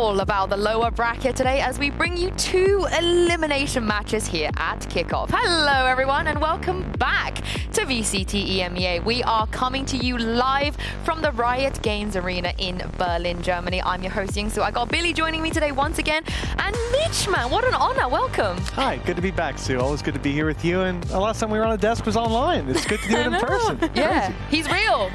all about the lower bracket today as we bring you 2 elimination matches here at Kickoff. Hello everyone and welcome back to VCT EMEA. We are coming to you live from the Riot Games Arena in Berlin, Germany. I'm your host Yingsu. I got Billy joining me today once again, and Mitch, man, what an honor. Welcome. Hi, good to be back, Sue. Always good to be here with you. And the last time we were on a desk was online. It's good to do it in person. Yeah, he's real.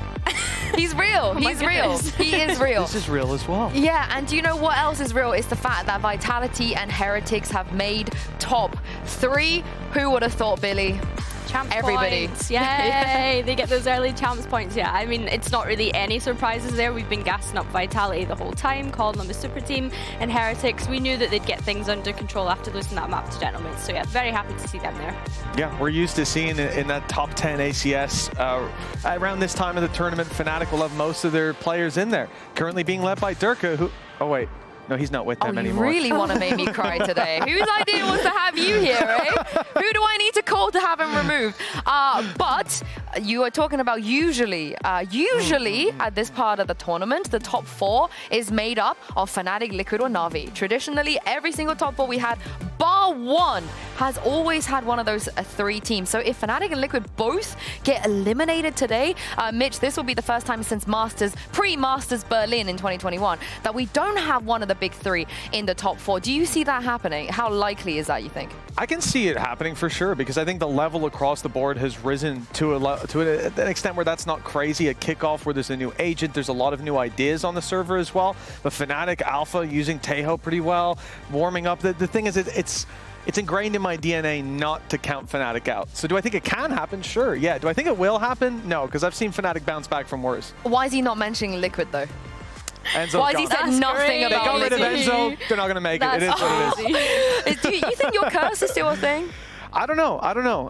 He's real. He's real. He is real. This is real as well. Yeah, and do you know what else is real? It's the fact that Vitality and Heretics have made top 3. Who would have thought, Billy? Champs Everybody. points. Yay! They get those early champs points. Yeah, I mean, it's not really any surprises there. We've been gassing up Vitality the whole time, calling them a super team. And Heretics, we knew that they'd get things under control after losing that map to Gentlemen. So yeah, very happy to see them there. Yeah, we're used to seeing in that top 10 ACS. Around this time of the tournament, Fnatic will have most of their players in there. Currently being led by Durka, who... Oh, wait. No, he's not with them anymore. You really want to make me cry today. Whose idea was to have you here, eh? Who do I need to call to have him removed? But you are talking about usually at this part of the tournament, the top 4 is made up of Fnatic, Liquid, or Na'Vi. Traditionally, every single top 4 we had, bar 1, has always had one of those 3 teams. So if Fnatic and Liquid both get eliminated today, Mitch, this will be the first time since pre-Masters Berlin in 2021 that we don't have one of the big 3 in the top 4. Do you see that happening? How likely is that, you think? I can see it happening for sure, because I think the level across the board has risen to an extent where that's not crazy. At Kickoff, where there's a new agent, there's a lot of new ideas on the server as well. But Fnatic Alpha using Tejo pretty well, warming up. The thing is, it's ingrained in my DNA not to count Fnatic out. So do I think it can happen? Sure, yeah. Do I think it will happen? No, because I've seen Fnatic bounce back from worse. Why is he not mentioning Liquid, though? Enzo's Why has he said nothing about They got rid of Liquid? Enzo, they're not going to make it. It is what it is. Do you think your curse is still a thing? I don't know.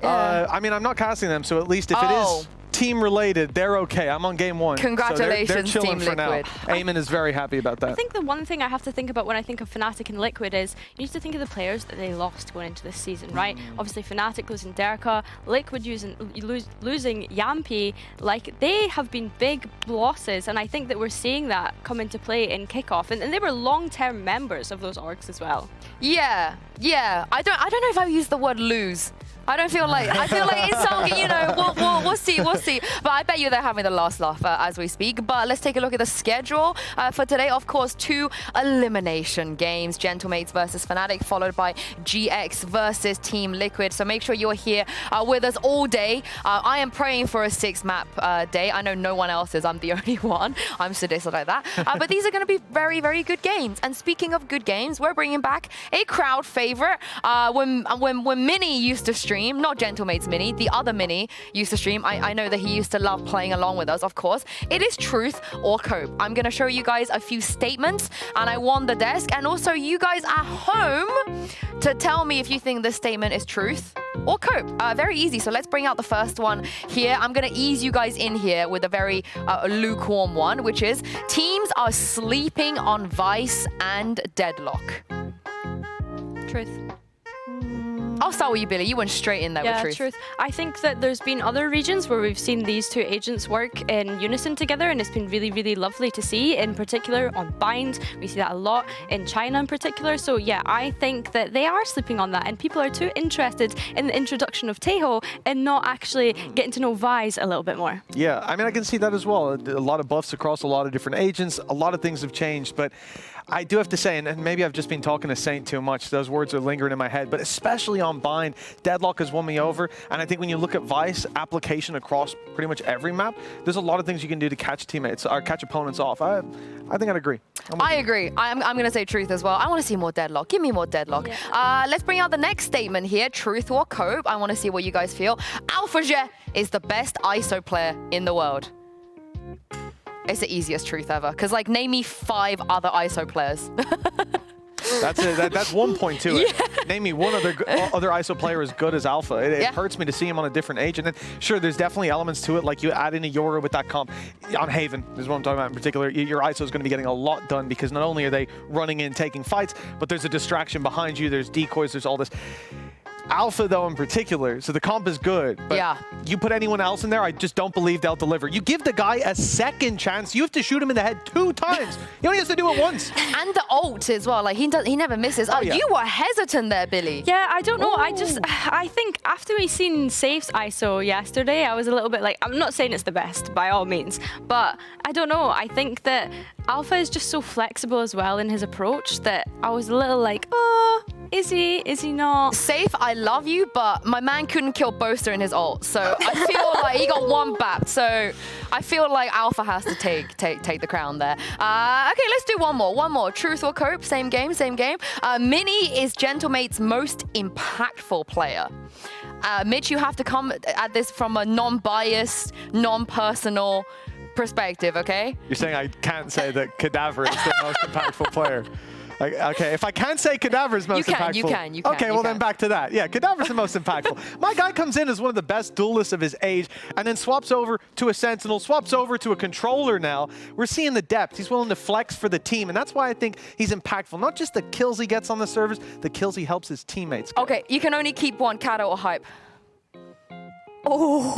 Yeah. I mean, I'm not casting them, so at least if it is team related, they're okay. I'm on game 1. Congratulations, so they're chilling Team for Liquid. now. Eamon is very happy about that. I think the one thing I have to think about when I think of Fnatic and Liquid is you need to think of the players that they lost going into this season, right? Obviously, Fnatic losing Derka, Liquid losing Yampi, like they have been big losses, and I think that we're seeing that come into play in Kickoff, and they were long-term members of those orgs as well. Yeah. I don't know if I would use the word lose. I feel like it's something, you know, we'll see. But I bet you they're having the last laugh as we speak. But let's take a look at the schedule for today. Of course, 2 elimination games, Gentlemates versus Fnatic, followed by GX versus Team Liquid. So make sure you're here with us all day. I am praying for a 6-map day. I know no one else is. I'm the only one. I'm sadistic like that. But these are going to be very, very good games. And speaking of good games, we're bringing back a crowd favorite. When Minnie used to stream, not Gentlemates Minnie, the other Minnie used to stream. I know that he used to love playing along with us, of course. It is truth or cope. I'm going to show you guys a few statements, and I want the desk and also you guys at home to tell me if you think this statement is truth or cope. Very easy. So let's bring out the first one here. I'm going to ease you guys in here with a very lukewarm one, which is teams are sleeping on Vice and Deadlock. Truth. I'll start with you, Billy. You went straight in there with truth. I think that there's been other regions where we've seen these 2 agents work in unison together, and it's been really, really lovely to see. In particular, on Bind, we see that a lot in China in particular. So yeah, I think that they are sleeping on that, and people are too interested in the introduction of Tejo and not actually getting to know Vise a little bit more. Yeah, I mean, I can see that as well. A lot of buffs across a lot of different agents. A lot of things have changed, but I do have to say, and maybe I've just been talking to Saint too much, those words are lingering in my head, but especially on Bind, Deadlock has won me over, and I think when you look at Vice application across pretty much every map, there's a lot of things you can do to catch teammates, or catch opponents off. I think I'd agree. I agree. I'm going to say truth as well. I want to see more Deadlock. Give me more Deadlock. Yeah. Let's bring out the next statement here, truth or cope. I want to see what you guys feel. AlphaJet is the best ISO player in the world. It's the easiest truth ever, because like name me 5 other ISO players. That's it. That's one point to it. Yeah. Name me one other ISO player as good as Alpha. It hurts me to see him on a different agent. And sure, there's definitely elements to it, like you add in a Yoru with that comp. On Haven is what I'm talking about in particular. Your ISO is going to be getting a lot done, because not only are they running in, taking fights, but there's a distraction behind you, there's decoys, there's all this. Alpha, though, in particular, so the comp is good, but Yeah. you put anyone else in there, I just don't believe they'll deliver. You give the guy a second chance, you have to shoot him in the head 2 times. He only has to do it once. And the ult as well. Like, he never misses. Oh, yeah. You were hesitant there, Billy. Yeah, I don't know. I think after we seen Safe's ISO yesterday, I was a little bit like, I'm not saying it's the best by all means, but I don't know. I think that Alpha is just so flexible as well in his approach that I was a little like, oh, is he? Is he not? Safe, I love you, but my man couldn't kill Boaster in his ult, so I feel like he got 1 BAP. So I feel like Alpha has to take the crown there. Okay, let's do one more. Truth or Cope, same game. Minnie is Gentlemate's most impactful player. Mitch, you have to come at this from a non-biased, non-personal perspective, okay? You're saying I can't say that Cadaver is the most impactful player. Okay, if I can't say Cadaver is most impactful. You can. Okay, well then back to that. Yeah, Cadaver's the most impactful. My guy comes in as one of the best duelists of his age and then swaps over to a Sentinel, swaps over to a controller now. We're seeing the depth. He's willing to flex for the team, and that's why I think he's impactful. Not just the kills he gets on the servers, the kills he helps his teammates get. Okay, you can only keep one, Cado or Hype. Oh.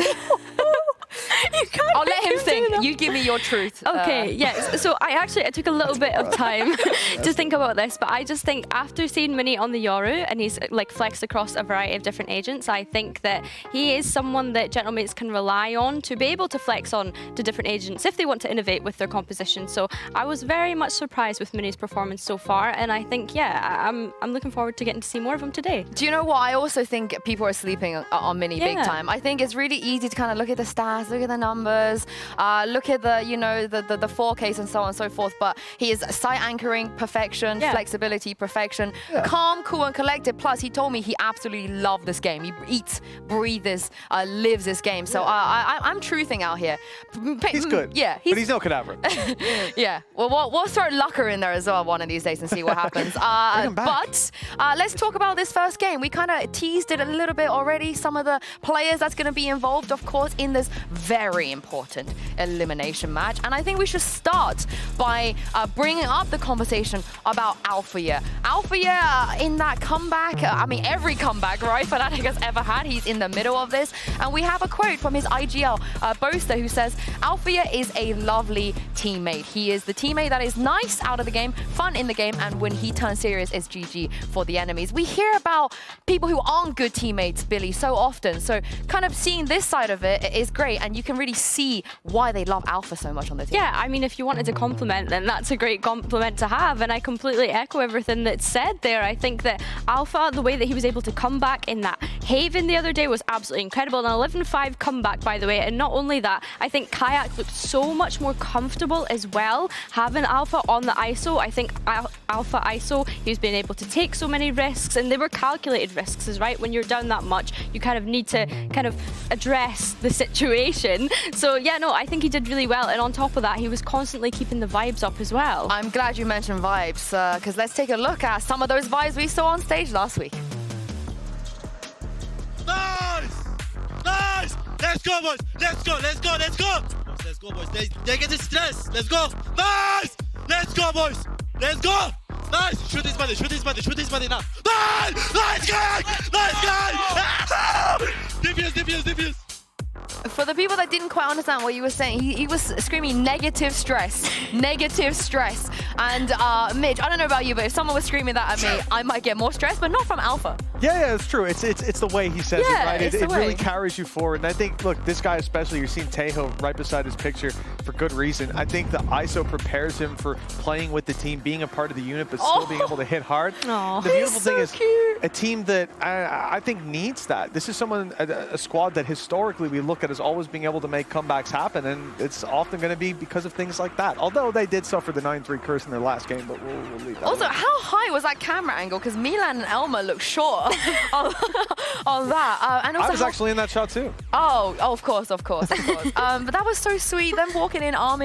I'll let him think. You give me your truth. Okay, yes. So I took a little bit of time to think about this, but I just think after seeing Minnie on the Yoru and he's like flexed across a variety of different agents, I think that he is someone that Gentlemates can rely on to be able to flex on to different agents if they want to innovate with their composition. So I was very much surprised with Minnie's performance so far, and I think, yeah, I'm looking forward to getting to see more of him today. Do you know what? I also think people are sleeping on Minnie big time. I think it's really easy to kind of look at the stats, look at the numbers, look at the, you know, the 4Ks and so on and so forth, but he is site anchoring perfection, flexibility perfection, calm, cool and collected. Plus he told me he absolutely loved this game. He eats, breathes, lives this game. So I'm truthing out here. He's good. Yeah. But he's no Cadaver. Yeah. Well, we'll throw Lucker in there as well one of these days and see what happens. But let's talk about this first game. We kind of teased it a little bit already. Some of the players that's going to be involved, of course, in this very important elimination match. And I think we should start by bringing up the conversation about Alpha Year. Alpha Year in that comeback, I mean, every comeback, right, Fnatic has ever had, he's in the middle of this. And we have a quote from his IGL Boaster who says, Alpha Year is a lovely teammate. He is the teammate that is nice out of the game, fun in the game, and when he turns serious, it's GG for the enemies. We hear about people who aren't good teammates, Billy, so often. So kind of seeing this side of it is great, and you can really see why they love Alpha so much on the team. Yeah, I mean, if you wanted to compliment, then that's a great compliment to have, and I completely echo everything that's said there. I think that Alpha, the way that he was able to come back in that Haven the other day was absolutely incredible. An 11-5 comeback, by the way, and not only that, I think Kayak looked so much more comfortable as well having Alpha on the ISO. I think Alpha ISO, he's been able to take so many risks, and they were calculated risks, is right? When you're down that much, you kind of need to kind of address the situation. So yeah, no, I think he did really well, and on top of that, he was constantly keeping the vibes up as well. I'm glad you mentioned vibes, because let's take a look at some of those vibes we saw on stage last week. Nice! Nice! Let's go, boys! Let's go, let's go, let's go! Let's go, boys. They get the stress. Let's go! Nice! Let's go, boys! Let's go! Nice! Shoot his body, shoot his body, shoot his body now! Nice! Nice guy! Nice guy! Defuse, defuse, defuse! For the people that didn't quite understand what you were saying, he was screaming negative stress, negative stress. And Mitch, I don't know about you, but if someone was screaming that at me, I might get more stress, but not from Alpha. Yeah, it's true. It's the way he says it, right? It really carries you forward. And I think, look, this guy especially, you're seeing Tejo right beside his picture for good reason. I think the ISO prepares him for playing with the team, being a part of the unit, but still being able to hit hard. Oh, the beautiful thing is a team that I think needs that. This is someone, a squad that historically we look at as always being able to make comebacks happen, and it's often going to be because of things like that. Although they did suffer the 9-3 curse in their last game, but we'll leave that. Also, how high was that camera angle? Because Milan and Elma look short on that. And also I was actually in that shot too. Oh, of course. But that was so sweet, them walking in arm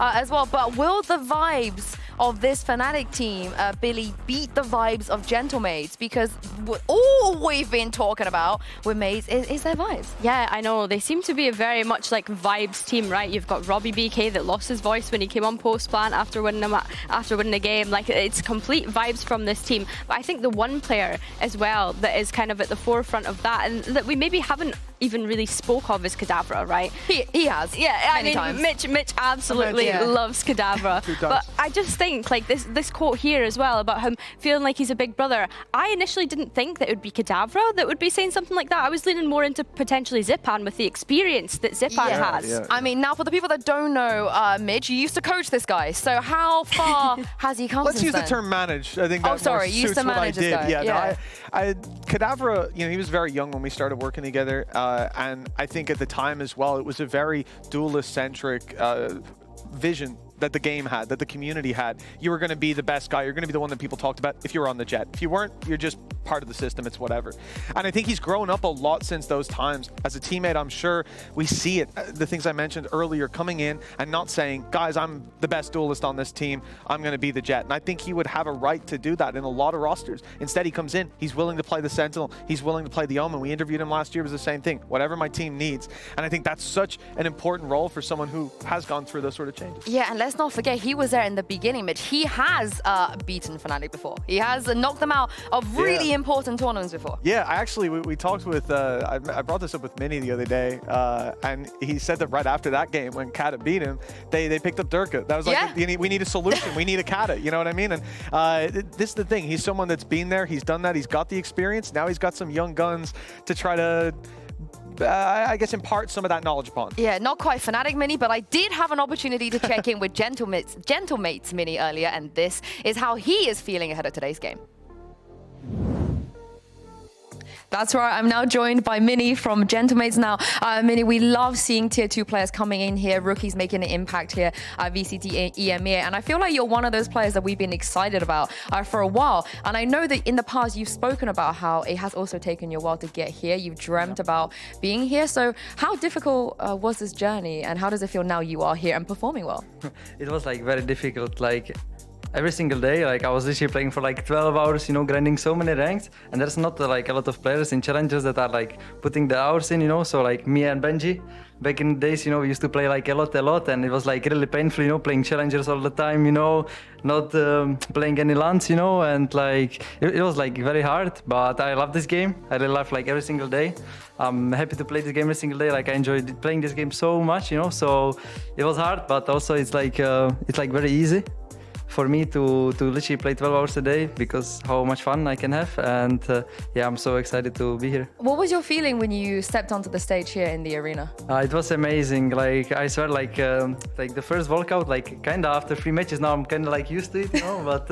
as well. But will the vibes of this Fnatic team, Billy, beat the vibes of Gentlemates? Because all we've been talking about with Mates is their vibes. Yeah, I know. They seem to be a very much like vibes team, right? You've got Robbie BK that lost his voice when he came on post plant after winning a game. Like, it's complete vibes from this team. But I think the one player as well that is kind of at the forefront of that, and that we maybe haven't even really spoke of, is Kadavra, right? He has. Yeah, I mean, times. Mitch absolutely loves Kadavra. But I just think like this quote here as well about him feeling like he's a big brother. I initially didn't think that it would be Kadavra that would be saying something like that. I was leaning more into potentially Zipan with the experience that Zipan has. Yeah. I mean, now for the people that don't know, Mitch, you used to coach this guy. So how far has he come Let's since use then? the term manage. I think that sorry, more you used suits to what I manage this did. guy. Yeah. No, Kadavra, he was very young when we started working together, and I think at the time as well, it was a very duelist-centric vision that the game had, that the community had. You were going to be the best guy. You're going to be the one that people talked about if you were on the jet. If you weren't, you're just part of the system. It's whatever. And I think he's grown up a lot since those times. As a teammate, I'm sure we see it. The things I mentioned earlier, coming in and not saying, guys, I'm the best duelist on this team. I'm going to be the jet. And I think he would have a right to do that in a lot of rosters. Instead, he comes in. He's willing to play the Sentinel. He's willing to play the Omen. We interviewed him last year. It was the same thing. Whatever my team needs. And I think that's such an important role for someone who has gone through those sort of changes. Yeah, and let's not forget, he was there in the beginning, Mitch. He has beaten Fnatic before. He has knocked them out of really important tournaments before. Yeah, we talked with, I brought this up with Minnie the other day, and he said that right after that game, when Kata beat him, they picked up Durka. That was like, we need a solution. We need a Kata, you know what I mean? And this is the thing. He's someone that's been there. He's done that. He's got the experience. Now he's got some young guns to try to I guess impart some of that knowledge upon. Yeah, not quite Fnatic Minnie, but I did have an opportunity to check in with Gentlemates Minnie earlier, and this is how he is feeling ahead of today's game. That's right, I'm now joined by Minnie from Gentlemates now. Minnie, we love seeing tier 2 players coming in here, rookies making an impact here at VCT EMEA, and I feel like you're one of those players that we've been excited about for a while. And I know that in the past you've spoken about how it has also taken you a while to get here. You've dreamt about being here. So how difficult was this journey, and how does it feel now you are here and performing well? It was like very difficult. Like every single day, like I was literally playing for like 12 hours, grinding so many ranks, and there's not like a lot of players in challenges that are like putting the hours in, so like me and Benji, back in the days, we used to play like a lot, and it was like really painful, playing challengers all the time, not playing any LANs, and like it was like very hard, but I love this game. I really love like every single day. I'm happy to play this game every single day. Like I enjoyed playing this game so much, so it was hard, but also it's like very easy for me to literally play 12 hours a day because how much fun I can have, and yeah, I'm so excited to be here. What was your feeling when you stepped onto the stage here in the arena? It was amazing. Like I swear, like the first walkout, like kinda after 3 matches now I'm kinda like used to it, but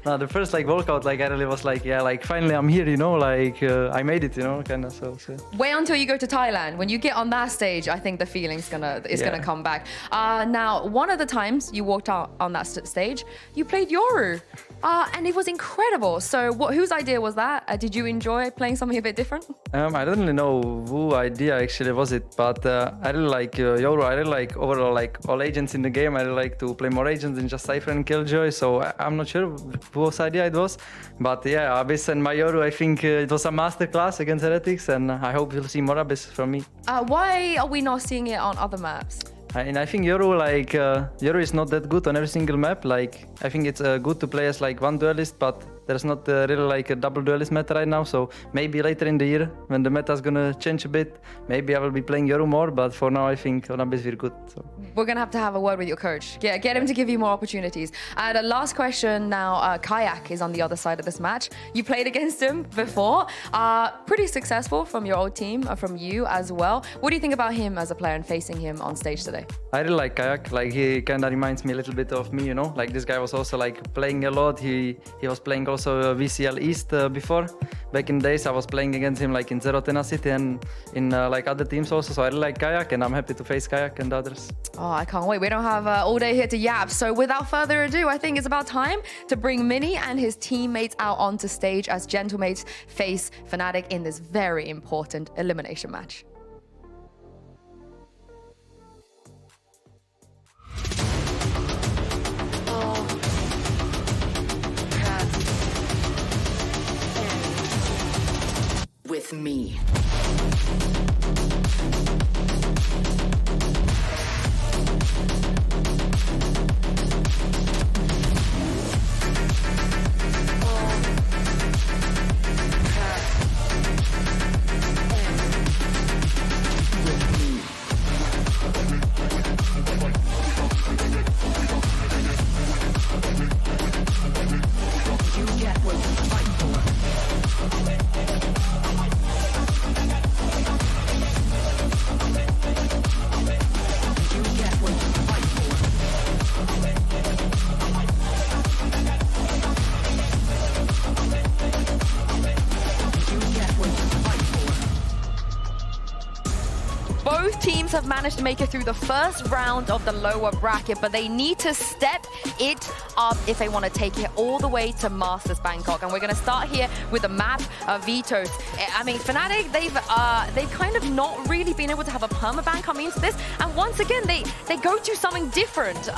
no, the first like walkout, like I really was like, yeah, like finally I'm here, like I made it, kinda. So. Wait until you go to Thailand. When you get on that stage, I think the feeling's gonna come back. Now, one of the times you walked out on that stage, you played Yoru, and it was incredible. So whose idea was that? Did you enjoy playing something a bit different? I don't really know who idea actually was it, but I really like Yoru. I really like overall like all agents in the game. I really like to play more agents than just Cypher and Killjoy, so I'm not sure whose idea it was. But yeah, Abyss and my Yoru, I think it was a masterclass against Heretics, and I hope you'll see more Abyss from me. Why are we not seeing it on other maps? And I think Yoru is not that good on every single map. Like I think it's good to play as like one duelist, but there's not really like a double duelist meta right now. So maybe later in the year when the meta is gonna change a bit, maybe I will be playing Yoru more. But for now, I think Onab is very good. So. We're gonna have to have a word with your coach. Get him to give you more opportunities. And the last question now, Kayak is on the other side of this match. You played against him before. Pretty successful from your old team, from you as well. What do you think about him as a player and facing him on stage today? I really like Kayak. Like he kind of reminds me a little bit of me, Like this guy was also like playing a lot. He was playing also VCL East before. Back in the days, I was playing against him like in Zero Tenacity and in like other teams also. So I really like Kayak, and I'm happy to face Kayak and others. Oh, I can't wait. We don't have all day here to yap. So without further ado, I think it's about time to bring Minnie and his teammates out onto stage as Gentlemates face Fnatic in this very important elimination match. with me. Both teams have managed to make it through the first round of the lower bracket, but they need to step it up if they want to take it all the way to Masters Bangkok. And we're going to start here with the map vetoes. I mean, Fnatic, they've kind of not really been able to have a permaban coming into this. And once again, they go to something different.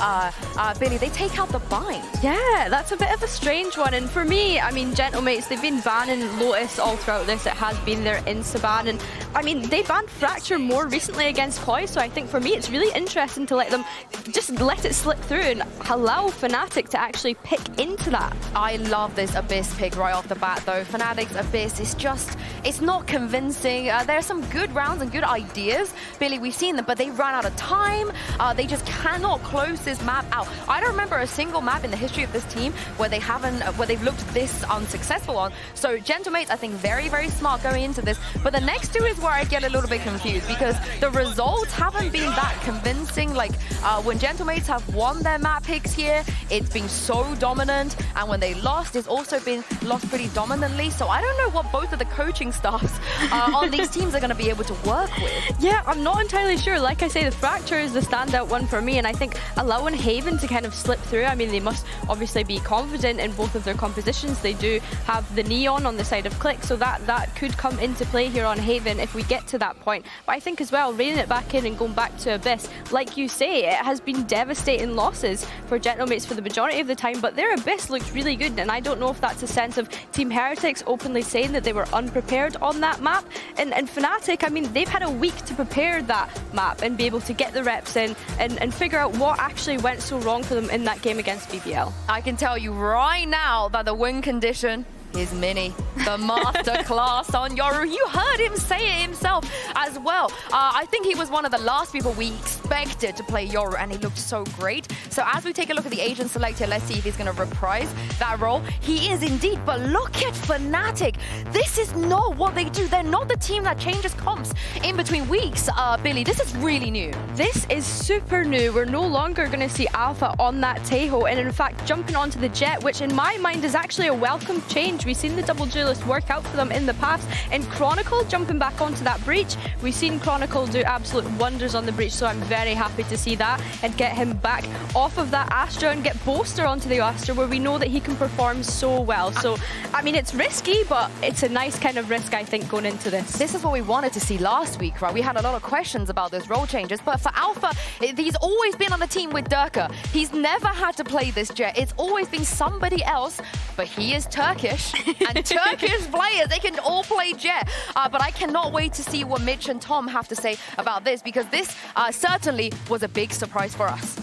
Billy, they take out the bind. Yeah, that's a bit of a strange one. And for me, I mean, Gentlemates, they've been banning Lotus all throughout this. It has been their insta-ban. And I mean, they banned Fracture more recently against Koi. So I think for me, it's really interesting to let them just let it slip through and allow Fnatic to actually pick into that. I love this Abyss pick right off the bat, though. Fnatic's Abyss is just, it's not convincing. There are some good rounds and good ideas. Billy, we've seen them, but they ran out of time. They just cannot close this map out. I don't remember a single map in the history of this team where they've looked this unsuccessful on. So Gentlemates, I think, very, very smart going into this. But the next two is where I get a little bit confused because the results haven't been that convincing. Like when Gentlemates have won their map picks here, it's been so dominant, and when they lost, it's also been lost pretty dominantly. So I don't know what both of the coaching staffs on these teams are going to be able to work with. Yeah, I'm not entirely sure. Like I say, the Fracture is the standout one for me, and I think allowing Haven to kind of slip through, I mean, they must obviously be confident in both of their compositions. They do have the Neon on the side of Click, so that could come into play here on Haven if we get to that point. But I think as well, reining it back in and going back to Abyss, like you say, it has been devastating losses for Gentlemates for the majority of the time, but their Abyss looks really good, and I don't know if that's a sense of Team Heretics openly saying that they were unprepared on that map. And Fnatic, I mean, they've had a week to prepare that map and be able to get the reps in and figure out what actually went so wrong for them in that game against BBL. I can tell you right now that the win condition is Minnie, the masterclass on Yoru. You heard him say it himself as well. I think he was one of the last people we expected to play Yoru, and he looked so great. So as we take a look at the agent select here, let's see if he's going to reprise that role. He is indeed, but look at Fnatic. This is not what they do. They're not the team that changes comps in between weeks. Billy, this is really new. This is super new. We're no longer going to see Alpha on that Taeho, and in fact jumping onto the Jet, which in my mind is actually a welcome change. We've seen the double duelist work out for them in the past, and Chronicle jumping back onto that Breach. We've seen Chronicle do absolute wonders on the Breach, so I'm very happy to see that and get him back off of that Astra and get Boaster onto the Astra, where we know that he can perform so well. So, I mean, it's risky, but it's a nice kind of risk, I think, going into this. This is what we wanted to see last week, right? We had a lot of questions about those role changes, but for Alpha, he's always been on the team with Durka. He's never had to play this Jet. It's always been somebody else, but he is Turkish. And Turkish players, they can all play Jet. But I cannot wait to see what Mitch and Tom have to say about this, because this certainly was a big surprise for us.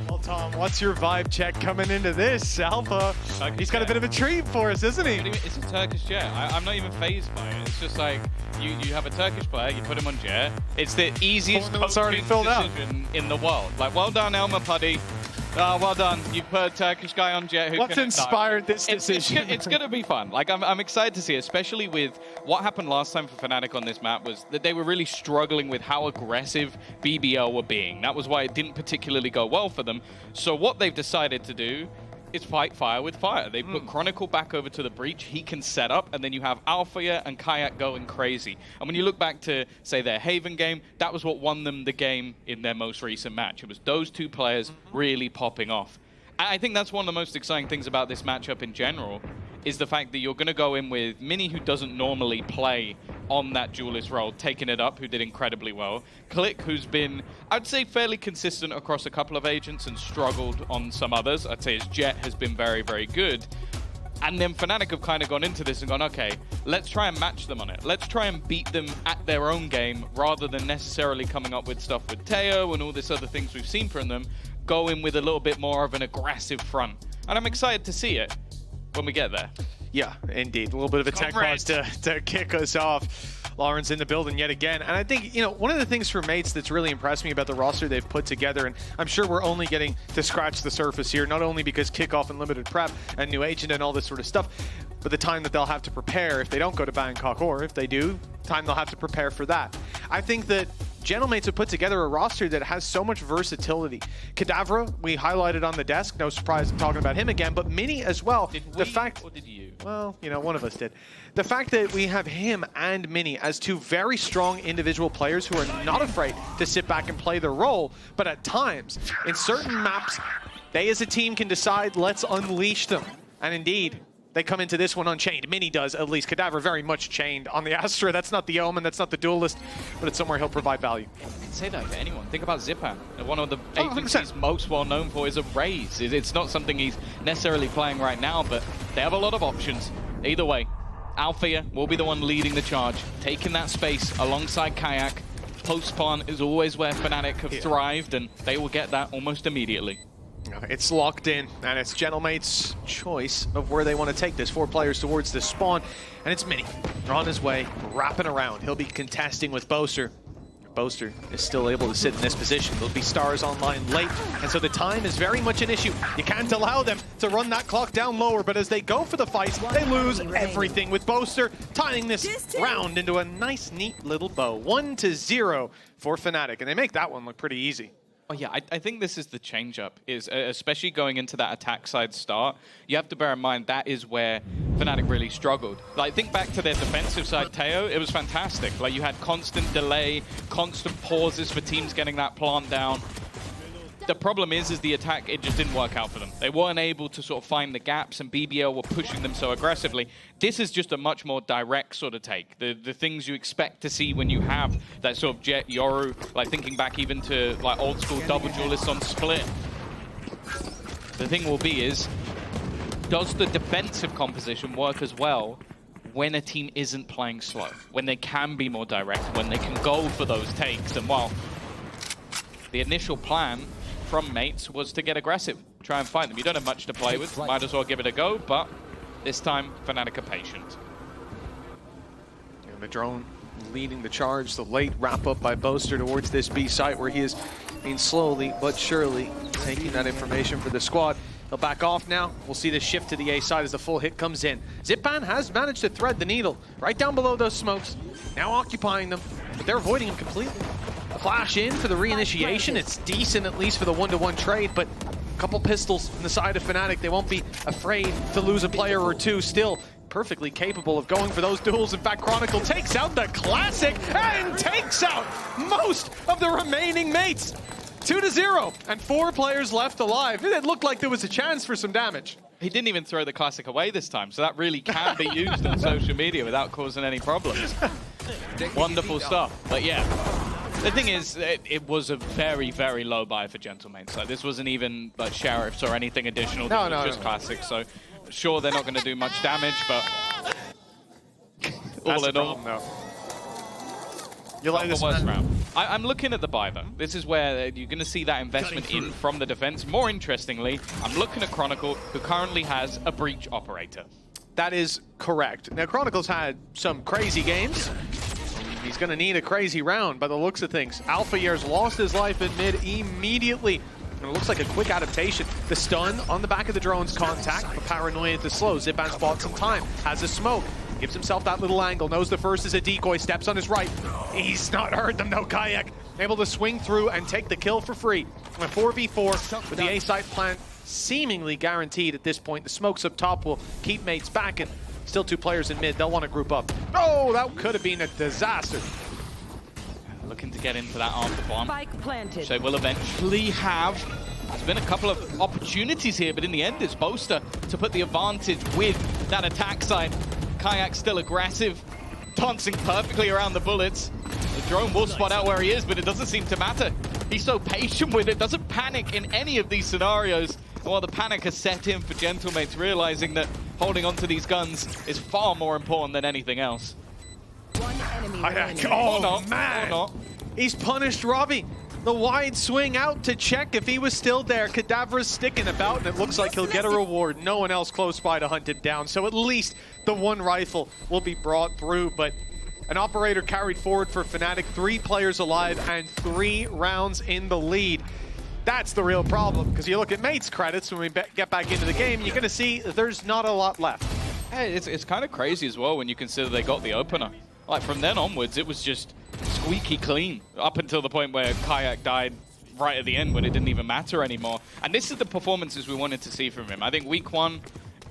Well, Tom, what's your vibe check coming into this? Alpha, he's got a bit of a treat for us, isn't he? It's a Turkish Jet. I'm not even phased by it. It's just like, you have a Turkish player, you put him on Jet. It's the easiest already filled decision in the world. Like, well done, Elmer Puddy. Well done. You put a Turkish guy on Jet. What's inspired this decision? It's going to be fun. Like, I'm excited to see it, especially with what happened last time for Fnatic on this map, was that they were really struggling with how aggressive BBL were being. That was why it didn't particularly go well for them. So what they've decided to do is fight fire with fire. They put Chronicle back over to the Breach. He can set up, and then you have Alphaya and Kayak going crazy. And when you look back to, say, their Haven game, that was what won them the game in their most recent match. It was those two players really popping off. And I think that's one of the most exciting things about this matchup in general, is the fact that you're going to go in with Minnie, who doesn't normally play on that duelist role, taking it up, who did incredibly well. Click, who's been, I'd say, fairly consistent across a couple of agents and struggled on some others. I'd say his Jet has been very, very good. And then Fnatic have kind of gone into this and gone, okay, let's try and match them on it. Let's try and beat them at their own game rather than necessarily coming up with stuff with Teo and all this other things we've seen from them, go in with a little bit more of an aggressive front. And I'm excited to see it when we get there. Yeah, indeed. A little bit of a tech pause to kick us off. Lauren's in the building yet again. And I think, you know, one of the things for Mates that's really impressed me about the roster they've put together, and I'm sure we're only getting to scratch the surface here, not only because Kickoff and limited prep and new agent and all this sort of stuff, but the time that they'll have to prepare if they don't go to Bangkok, or if they do, time they'll have to prepare for that. I think that Gentlemates have put together a roster that has so much versatility. Kadavra, we highlighted on the desk. No surprise I'm talking about him again, but Minnie as well. Did we, or did you? Well, you know, one of us did. The fact that we have him and Minnie as two very strong individual players who are not afraid to sit back and play their role, but at times, in certain maps, they as a team can decide, let's unleash them. And indeed, they come into this one unchained. Minnie does, at least. Kadavra very much chained on the Astra. That's not the Omen, that's not the Duelist, but it's somewhere he'll provide value. I can say that for anyone. Think about Zipan. One of the agents he's most well known for is a Raze. It's not something he's necessarily playing right now, but they have a lot of options. Either way, Althea will be the one leading the charge, taking that space alongside Kayak. Post-spawn is always where Fnatic have thrived, and they will get that almost immediately. It's locked in, and it's Gentlemate's choice of where they want to take this. 4 players towards the spawn, and it's Minnie on his way, wrapping around. He'll be contesting with Boaster. Boaster is still able to sit in this position. There'll be stars online late, and so the time is very much an issue. You can't allow them to run that clock down lower, but as they go for the fights, they lose everything with Boaster, tying this round into a nice, neat little bow. 1-0 for Fnatic, and they make that one look pretty easy. Oh yeah, I think this is the change-up, is especially going into that attack side start. You have to bear in mind that is where Fnatic really struggled. Like, think back to their defensive side, Teo, it was fantastic. Like, you had constant delay, constant pauses for teams getting that plant down. The problem is the attack, it just didn't work out for them. They weren't able to sort of find the gaps, and BBL were pushing them so aggressively. This is just a much more direct sort of take. The things you expect to see when you have that sort of Jet Yoru, like thinking back even to like old school double duelists on Split. The thing will be is, does the defensive composition work as well when a team isn't playing slow? When they can be more direct, when they can go for those takes? And while the initial plan from Mates was to get aggressive, try and fight them. You don't have much to play with, might as well give it a go, but this time Fnatic are patient. And the drone leading the charge, the late wrap up by Boaster towards this B site where he is being slowly but surely taking that information for the squad. He'll back off now. We'll see the shift to the A side as the full hit comes in. Zipan has managed to thread the needle right down below those smokes, now occupying them, but they're avoiding him completely. Flash in for the reinitiation. It's decent, at least for the 1-to-1 trade, but a couple pistols on the side of Fnatic. They won't be afraid to lose a player or two. Still perfectly capable of going for those duels. In fact, Chronicle takes out the Classic and takes out most of the remaining Mates. 2-0 and 4 players left alive. It looked like there was a chance for some damage. He didn't even throw the Classic away this time, so that really can be used on social media without causing any problems. Wonderful stuff, but yeah. The thing is, it was a very, very low buy for Gentlemates. So this wasn't even like Sheriffs or anything additional. No, it was just Classic. So sure, they're not going to do much damage, but all in all, you like this worst round. I'm looking at the buy though. This is where you're going to see that investment in from the defense. More interestingly, I'm looking at Chronicle, who currently has a Breach Operator. That is correct. Now, Chronicle's had some crazy games. He's going to need a crazy round by the looks of things. Alpha Year's lost his life in mid immediately. And it looks like a quick adaptation. The stun on the back of the drone's contact, but Paranoia to slow. Zipan spots some time, has a smoke, gives himself that little angle, knows the first is a decoy, steps on his right. He's not heard them though, Kayak. Able to swing through and take the kill for free. A 4v4 with the A-site plant seemingly guaranteed at this point. The smokes up top will keep Mates back, and still 2 players in mid. They'll want to group up. Oh, that could have been a disaster. Looking to get into that after bomb. Spike planted. So we'll eventually have... There's been a couple of opportunities here, but in the end it's Boaster to put the advantage with that attack side. Kayak still aggressive, dancing perfectly around the bullets. The drone will spot out where he is, but it doesn't seem to matter. He's so patient with it, doesn't panic in any of these scenarios. Well, the panic has set in for Gentlemates, realizing that holding on to these guns is far more important than anything else. Oh, man! He's punished Robbie. The wide swing out to check if he was still there. Kadavra's sticking about, and it looks like he'll get a reward. No one else close by to hunt him down, so at least the one rifle will be brought through. But an operator carried forward for Fnatic, 3 players alive and 3 rounds in the lead. That's the real problem, because you look at Mate's credits when we get back into the game, you're going to see there's not a lot left. Hey, it's kind of crazy as well when you consider they got the opener. Like, from then onwards, it was just squeaky clean up until the point where Kayak died right at the end when it didn't even matter anymore. And this is the performances we wanted to see from him. I think week 1,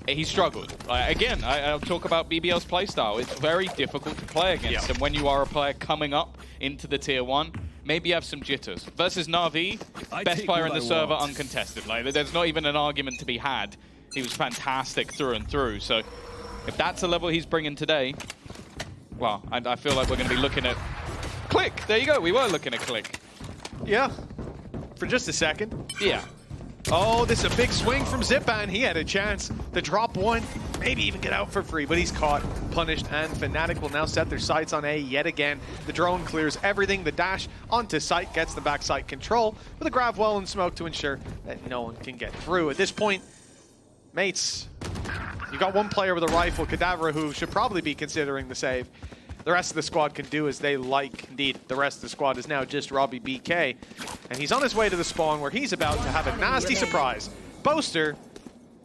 he struggled. Again, I'll talk about BBL's playstyle. It's very difficult to play against. And when you are a player coming up into the tier 1, maybe you have some jitters. Versus Na'Vi, best player in the server, uncontested. Like, there's not even an argument to be had. He was fantastic through and through. So if that's a level he's bringing today, well, I feel like we're going to be looking at Click. There you go. We were looking at Click. Yeah, for just a second. Yeah. Oh, this is a big swing from Zipan. He had a chance to drop one, maybe even get out for free, but he's caught, punished, and Fnatic will now set their sights on A yet again. The drone clears everything. The dash onto site gets the backside control with a grab well and smoke to ensure that no one can get through. At this point, Mates, you got one player with a rifle, Kadavra, who should probably be considering the save. The rest of the squad can do as they like. Indeed, the rest of the squad is now just Robbie BK. And he's on his way to the spawn where he's about to have a nasty surprise. Boaster,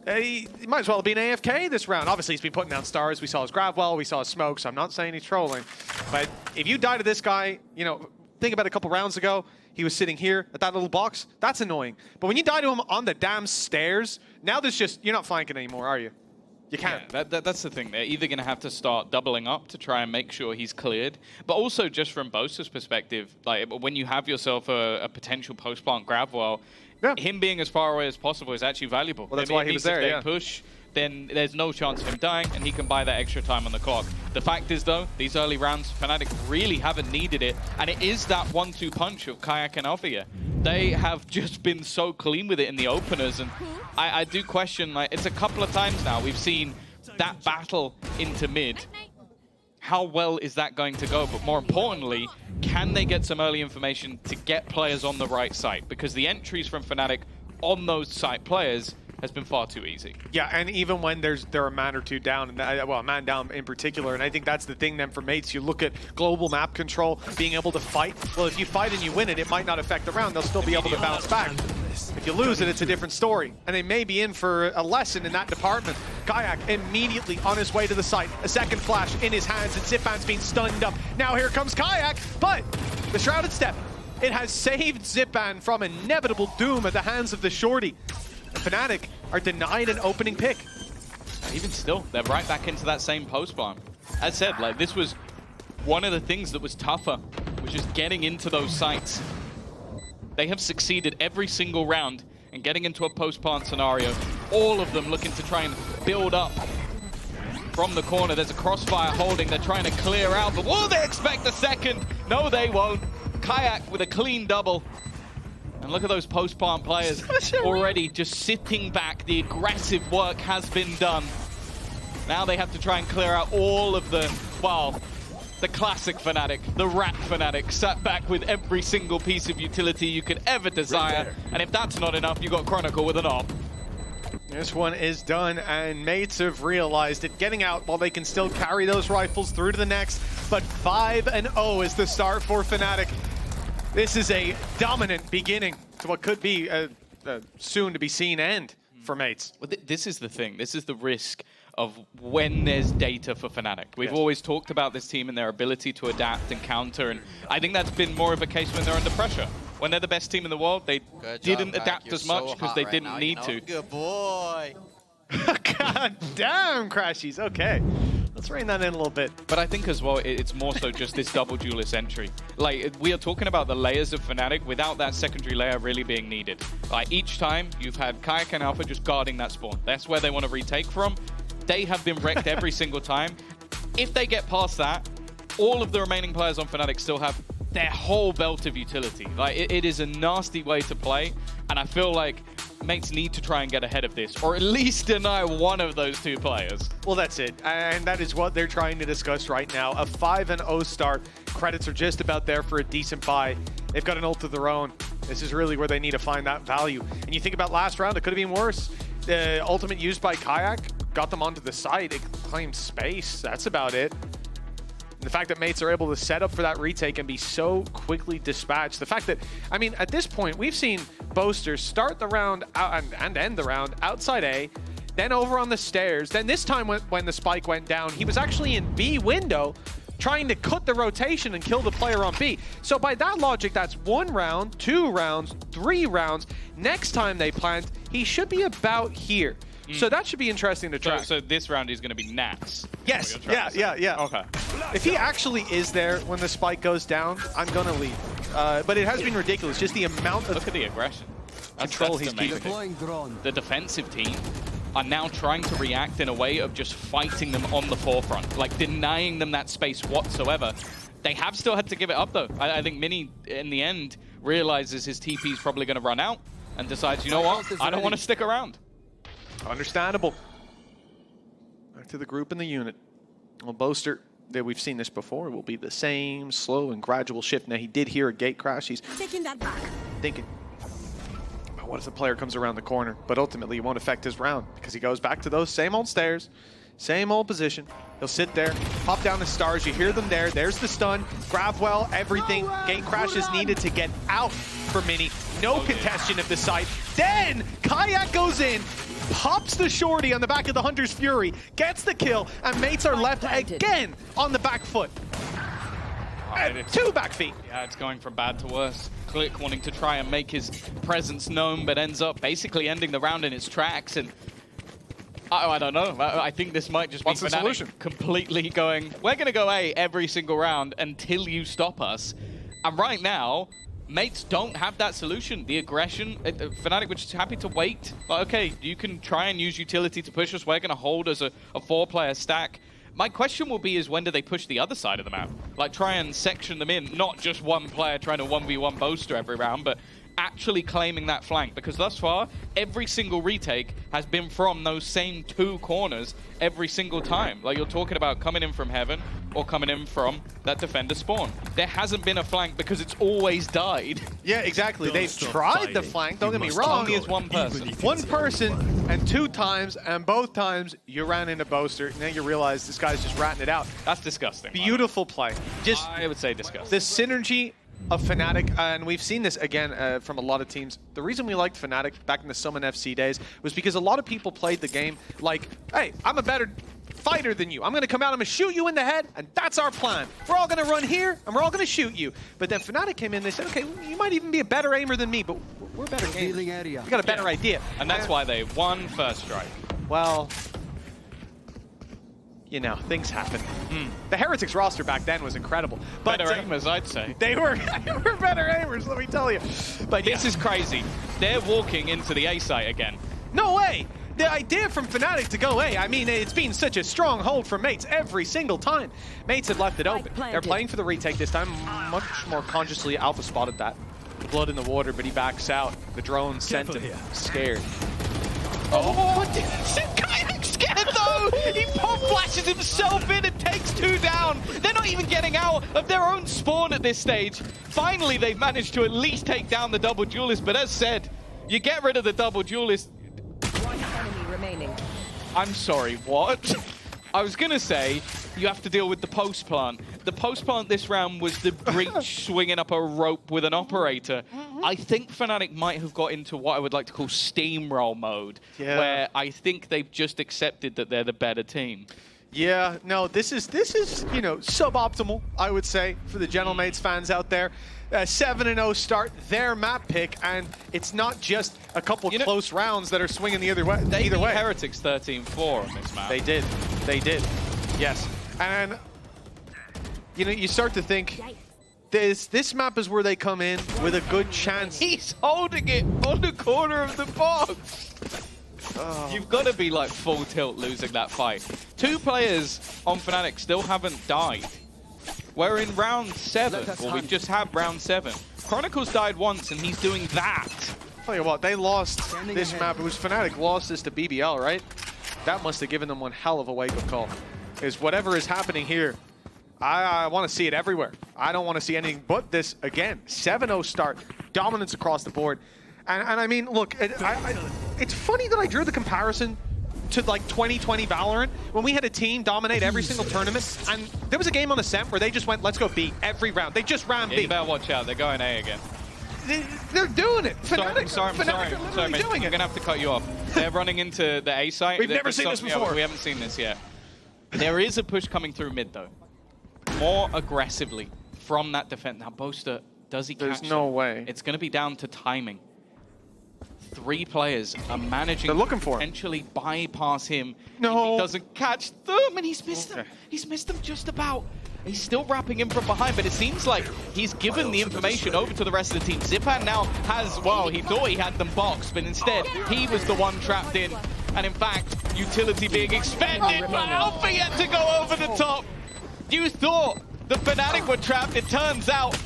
he might as well have been AFK this round. Obviously, he's been putting down stars. We saw his grab well, we saw his smoke, so I'm not saying he's trolling. But if you die to this guy, you know, think about a couple rounds ago, he was sitting here at that little box. That's annoying. But when you die to him on the damn stairs, now there's just, you're not flanking anymore, are you? You can't. Yeah, that's the thing. They're either going to have to start doubling up to try and make sure he's cleared, but also just from Boaster's perspective, like when you have yourself a potential post-plant grab well, him being as far away as possible is actually valuable. Well, that's why he was there, if they push, then there's no chance of him dying, and he can buy that extra time on the clock. The fact is, though, these early rounds, Fnatic really haven't needed it, and it is that 1-2 punch of Kayak and Alpha here. They have just been so clean with it in the openers, and I do question, like, it's a couple of times now we've seen that battle into mid. How well is that going to go? But more importantly, can they get some early information to get players on the right site? Because the entries from Fnatic on those site players has been far too easy. Yeah, and even when they're a man or two down, and well, a man down in particular, and I think that's the thing then for Mates. You look at global map control, being able to fight. Well, if you fight and you win it, it might not affect the round. They'll still be able to bounce back. If you lose it, it's a different story. And they may be in for a lesson in that department. Kayak immediately on his way to the site. A second flash in his hands, and Zipan's being stunned up. Now here comes Kayak, but the Shrouded Step, it has saved Zipan from inevitable doom at the hands of the Shorty. Fnatic are denied an opening pick. Even still, they're right back into that same post bomb. As said, like, this was one of the things that was tougher, was just getting into those sites. They have succeeded every single round in getting into a post-plant scenario. All of them looking to try and build up from the corner. There's a crossfire holding. They're trying to clear out, but will they expect a second? No, they won't. Kayak with a clean double. And look at those post-plant players already just sitting back. The aggressive work has been done. Now they have to try and clear out all of the, well, the classic Fnatic, the rat Fnatic, sat back with every single piece of utility you could ever desire. And if that's not enough, you got Chronicle with an AWP. This one is done, and Mates have realized it. Getting out while they can still carry those rifles through to the next. But 5-0 is the start for Fnatic. This is a dominant beginning to what could be a soon-to-be-seen end for Mates. Well, this is the thing. This is the risk of when there's data for Fnatic. We've always talked about this team and their ability to adapt and counter, and I think that's been more of a case when they're under pressure. When they're the best team in the world, they didn't adapt as much because they didn't need to. Good boy. God damn, Crashies. Okay. Let's rein that in a little bit. But I think as well, it's more so just this double duelist entry. Like, we are talking about the layers of Fnatic without that secondary layer really being needed. Like, each time you've had Kayak and Alpha just guarding that spawn. That's where they want to retake from. They have been wrecked every single time. If they get past that, all of the remaining players on Fnatic still have their whole belt of utility. Like, it is a nasty way to play, and I feel like Mates need to try and get ahead of this, or at least deny one of those two players. Well, that's it. And that is what they're trying to discuss right now. A 5-0 start. Credits are just about there for a decent buy. They've got an ult of their own. This is really where they need to find that value. And you think about last round, it could have been worse. The ultimate used by Kayak got them onto the side. It claimed space. That's about it. And the fact that Mates are able to set up for that retake and be so quickly dispatched. The fact that, I mean, at this point, we've seen Boasters start the round out and end the round outside A, then over on the stairs. Then this time when the spike went down, he was actually in B window trying to cut the rotation and kill the player on B. So by that logic, that's 1 round, 2 rounds, 3 rounds. Next time they plant, he should be about here. So that should be interesting to track. So this round is going to be Nats. Yes, yeah. Okay. If he actually is there when the spike goes down, I'm going to leave. But it has been ridiculous, just the amount of Look at the aggression. control he's amazing. keeping. The defensive team are now trying to react in a way of just fighting them on the forefront, like denying them that space whatsoever. They have still had to give it up, though. I think Minnie, in the end, realizes his TP is probably going to run out and decides, you know what, I don't want to stick around. Understandable. Back to the group and the unit. Well, Boaster, we've seen this before, will be the same slow and gradual shift. Now, he did hear a gate crash. He's taking that back. Thinking about what if the player comes around the corner, but ultimately it won't affect his round because he goes back to those same old stairs, same old position. He'll sit there, pop down the stars. You hear them there. There's the stun. Grab well, everything. Gate crash is needed to get out for Minnie. No contention of the site. Then Kayak goes in, pops the shorty on the back of the Hunter's Fury, gets the kill, and Mates are left again on the back foot. And 2 back feet. Yeah, it's going from bad to worse. Click wanting to try and make his presence known, but ends up basically ending the round in its tracks. And I don't know. I think this might just be What's the solution? Completely going, we're going to go A every single round until you stop us. And right now, Mates don't have that solution. The aggression, Fnatic were just happy to wait. Like, okay, you can try and use utility to push us. We're going to hold as a 4-player stack. My question will be is when do they push the other side of the map? Like try and section them in, not just one player trying to 1v1 Boaster every round, but actually claiming that flank. Because thus far, every single retake has been from those same 2 corners every single time. Like you're talking about coming in from heaven or coming in from that defender spawn. There hasn't been a flank because it's always died. Yeah, exactly. They've tried the flank, don't get me wrong. Only as one person. One person and 2 times, and both times you ran into Boaster. Now you realize this guy's just ratting it out. That's disgusting. Beautiful play. Just I would say disgusting. the synergy of Fnatic, and we've seen this again from a lot of teams. The reason we liked Fnatic back in the Summon FC days was because a lot of people played the game like, hey, I'm a better fighter than you. I'm going to come out, I'm going to shoot you in the head, and that's our plan. We're all going to run here, and we're all going to shoot you. But then Fnatic came in, they said, okay, you might even be a better aimer than me, but we're better gamers. We got a better idea. And that's why they won first strike. Well, you know, things happen. The Heretics roster back then was incredible. But Better aimers, I'd say. They were better aimers, let me tell you. But This is crazy. They're walking into the A site again. no way! The idea from Fnatic to go A, I mean, it's been such a strong hold for Mates every single time. Mates had left it open. They're playing for the retake this time, much more consciously. Alpha spotted that. The blood in the water, but he backs out. The drone sent him scared. Oh, Kayak's scared though! He pop flashes himself in and takes 2 down. They're not even getting out of their own spawn at this stage. Finally, they've managed to at least take down the double duelist, but as said, you get rid of the double duelist. One enemy remaining. I'm sorry, what? I was gonna say, you have to deal with the post plant. The post plant this round was the breach swinging up a rope with an operator. I think Fnatic might have got into what I would like to call steamroll mode, where I think they've just accepted that they're the better team. Yeah, no, this is you know, suboptimal, I would say, for the Gentlemates fans out there. 7-0 start, their map pick, and it's not just a couple close rounds that are swinging the other way. They beat Heretics 13-4 on this map. They did. Yes. And, you know, you start to think, this map is where they come in with a good chance. He's holding it on the corner of the box. You've got to be like full tilt losing that fight. 2 players on Fnatic still haven't died. We're in round 7. Well, we've just had round 7. Chronicles died once, and he's doing that Tell you what, they lost this map. It was Fnatic lost this to BBL, right? That must have given them one hell of a wake-up call. Is whatever is happening here, I want to see it everywhere. I don't want to see anything but this again. 7-0 start, dominance across the board. And I mean, look, it's funny that I drew the comparison to like 2020 Valorant when we had a team dominate every single tournament, and there was a game on Ascent where they just went, let's go B every round. They just ran B. You better watch out. They're going A again. They're doing it. Sorry, mate. Doing I'm it. gonna have to cut you off. They're running into the A site. We've never seen this before. Yeah, we haven't seen this yet. There is a push coming through mid though, more aggressively from that defense. Now Boaster, does he catch There's no him? way. It's gonna be down to timing. 3 players are managing They're looking for to him. potentially bypass him. No. He doesn't catch them, and he's missed them. He's missed them just about. He's still wrapping him from behind, but it seems like he's given the information over to the rest of the team. Zipan now has, well, he thought he had them boxed, but instead, he was the one trapped in. And in fact, utility being expended, but Alpha yet to go over the top. You thought the Fnatic were trapped. It turns out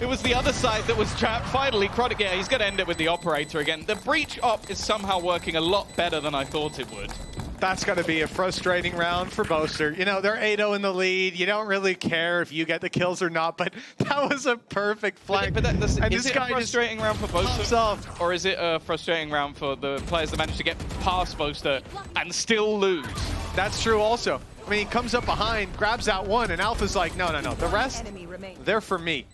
it was the other side that was trapped. Finally, Chronic, yeah, he's going to end it with the operator again. The breach op is somehow working a lot better than I thought it would. That's going to be a frustrating round for Boaster. You know, they're 8-0 in the lead. You don't really care if you get the kills or not, but that was a perfect flank. Is it a frustrating round for Boaster? Or is it a frustrating round for the players that managed to get past Boaster and still lose? That's true also. I mean, he comes up behind, grabs that one, and Alpha's like, no. The rest, they're for me.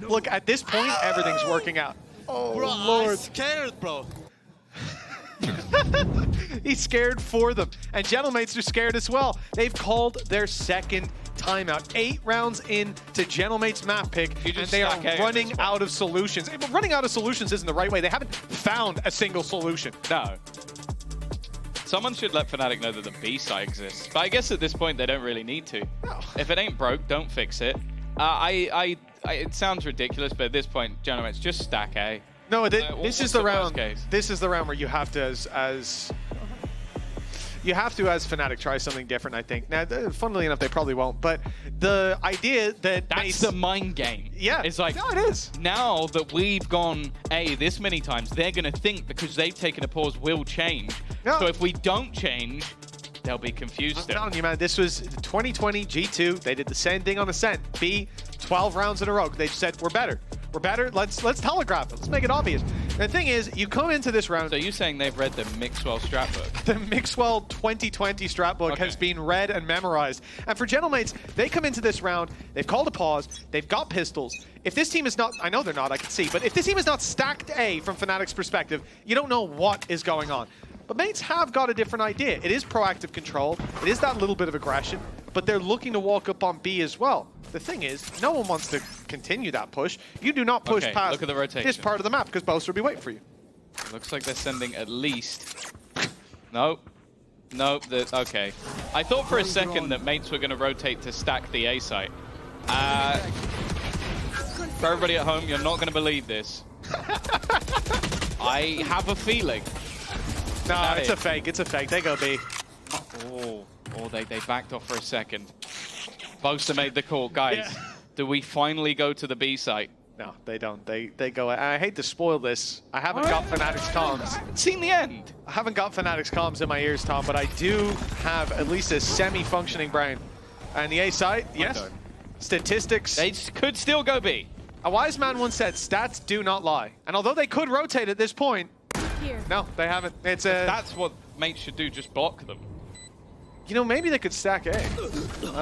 Look, at this point, everything's working out. Oh, Bro, Lord. I'm scared, bro. He's scared for them. And Gentlemates are scared as well. They've called their second timeout. 8 rounds into Gentlemates map pick, and they are running out of solutions. But running out of solutions isn't the right way. They haven't found a single solution. No. Someone should let Fnatic know that the B site exists. But I guess at this point, they don't really need to. No. If it ain't broke, don't fix it. It sounds ridiculous, but at this point, Gentlemates, just stack A. No, this is the round. Case? This is the round where you have to, as Fnatic, try something different. I think. Now, funnily enough, they probably won't. But the idea that's the mind game. Yeah, it's like no, it is. Now that we've gone A this many times, they're going to think because they've taken a pause, we'll change. No. So if we don't change, they'll be confused. I'm still. telling you, man, this was 2020 G2. They did the same thing on Ascent. B, 12 rounds in a row. They said, we're better. We're better. Let's telegraph it. Let's make it obvious. The thing is, you come into this round. So you're saying they've read the Mixwell strat book? The Mixwell 2020 strat book has been read and memorized. And for Gentlemates, they come into this round. They've called a pause. They've got pistols. If this team is not, I know they're not, I can see, but if this team is not stacked A from Fnatic's perspective, you don't know what is going on. But Mates have got a different idea. It is proactive control. It is that little bit of aggression, but they're looking to walk up on B as well. The thing is, no one wants to continue that push. You do not push past look at the rotation. this part of the map because Boaster will be waiting for you. Looks like they're sending at least... Nope. Okay. I thought for a second that Mates were going to rotate to stack the A site. For everybody at home, you're not going to believe this. I have a feeling. No, it's a fake. It's a fake. They go B. Oh, they backed off for a second. Boaster made the call. Guys, do we finally go to the B site? No, they don't. They go. I hate to spoil this. I haven't got Fnatic's comms. Seen the end. I haven't got Fnatic's comms in my ears, Tom, but I do have at least a semi-functioning brain. And the A site, yes. Statistics. They could still go B. A wise man once said, "Stats do not lie." And although they could rotate at this point, no, they haven't. It's a. That's what Mates should do. Just block them. You know, maybe they could stack A. I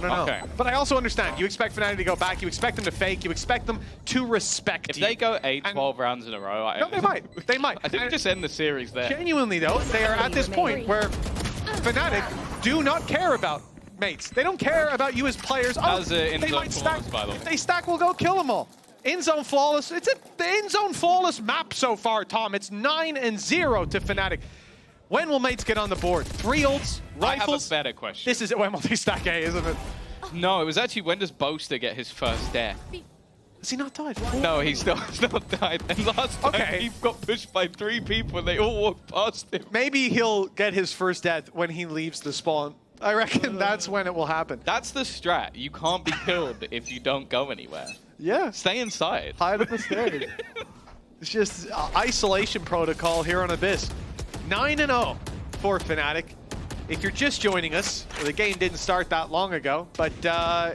don't know. Okay. But I also understand. You expect Fnatic to go back. You expect them to fake. You expect them to respect If you. they go 12 rounds in a row... No, they might. They might. I think we just end the series there. Genuinely, though, they are at this point where Fnatic do not care about Mates. They don't care about you as players. How's they in-zone might stack. flawless, by the way? If they stack, we'll go kill them all. In-zone flawless. It's the in-zone flawless map so far, Tom. It's 9-0 to Fnatic. When will Mates get on the board? 3 ults, rifles? I have a better question. This is when will they stack A, isn't it? No, it was actually when does Boaster get his first death? Has he not died? No, he's not died. And last time he got pushed by 3 people and they all walked past him. Maybe he'll get his first death when he leaves the spawn. I reckon that's when it will happen. That's the strat. You can't be killed if you don't go anywhere. Yeah. Stay inside. Hide up the stairs. It's just isolation protocol here on Abyss. 9-0 for Fnatic. If you're just joining us, well, the game didn't start that long ago, but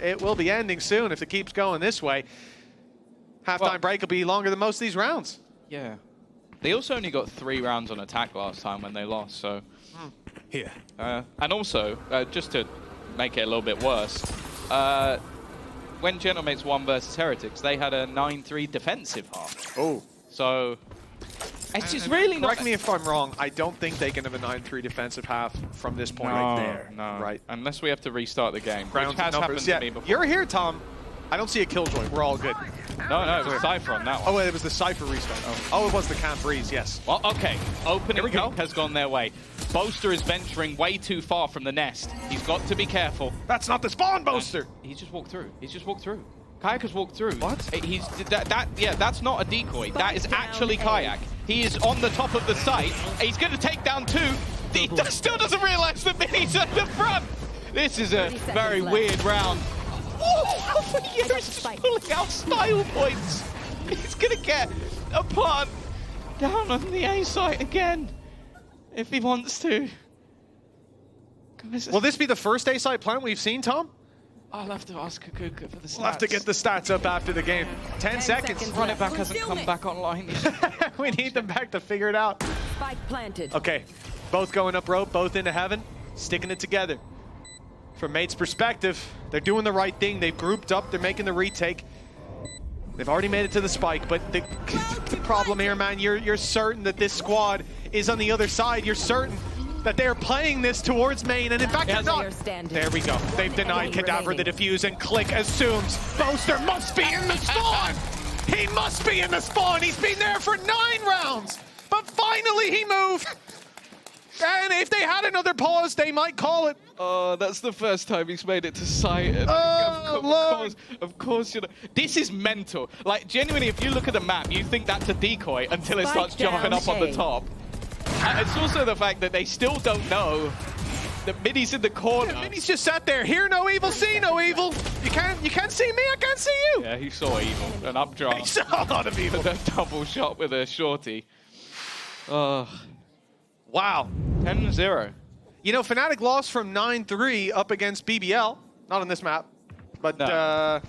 it will be ending soon if it keeps going this way. Halftime break will be longer than most of these rounds. Yeah. They also only got 3 rounds on attack last time when they lost, so... Here. And also, just to make it a little bit worse, when Gentlemates won versus Heretics, they had a 9-3 defensive half. Oh. So... It's just really not... Correct me if I'm wrong, I don't think they can have a 9-3 defensive half from this point right there. No, Right. Unless we have to restart the game, Rounds which has and happened numbers. to me before. You're here, Tom. I don't see a killjoy. We're all good. No, it was Cypher on that one. Oh, wait, it was the Cypher restart. Oh, it was the Camp Breeze, yes. Well, okay. Opening Here we go. pick has gone their way. Boaster is venturing way too far from the nest. He's got to be careful. That's not the spawn, Boaster! He's just walked through. He's just walked through. Kayak has walked through. What? Yeah, that's not a decoy. That is actually Kayak. He is on the top of the site. He's going to take down 2. He still doesn't realize that Minnie's at the front. This is a very weird round. Oh, he's just pulling out style points. He's going to get a plant down on the A site again if he wants to. Will this be the first A-side plant we've seen, Tom? I'll have to ask Kukuka for the stats. We'll have to get the stats up after the game. 10 seconds. Run it back hasn't come back online. We need them back to figure it out. Spike planted. Okay, both going up rope, both into heaven, sticking it together. From Mate's perspective, they're doing the right thing. They've grouped up, they're making the retake. They've already made it to the spike, but the problem here, man, you're certain that this squad is on the other side. You're certain that they're playing this towards main, and in fact, they're not. There we go. They've denied Cadaver the defuse, and Click assumes Boaster must be in the spawn. He must be in the spawn. He's been there for 9 rounds, but finally he moved. And if they had another pause, they might call it. Oh, that's the first time he's made it to sight. And of course, you know. This is mental. Like, genuinely, if you look at the map, you think that's a decoy until it starts jumping up on the top. And it's also the fact that they still don't know that Minnie's in the corner. Yeah, Minnie's just sat there. Hear no evil, see no evil. You can't see me, I can't see you. Yeah, he saw evil. An updraft. He saw a lot of evil. A double shot with a shorty. Oh. Wow. 10-0. You know, Fnatic lost from 9-3 up against BBL. Not on this map, but No.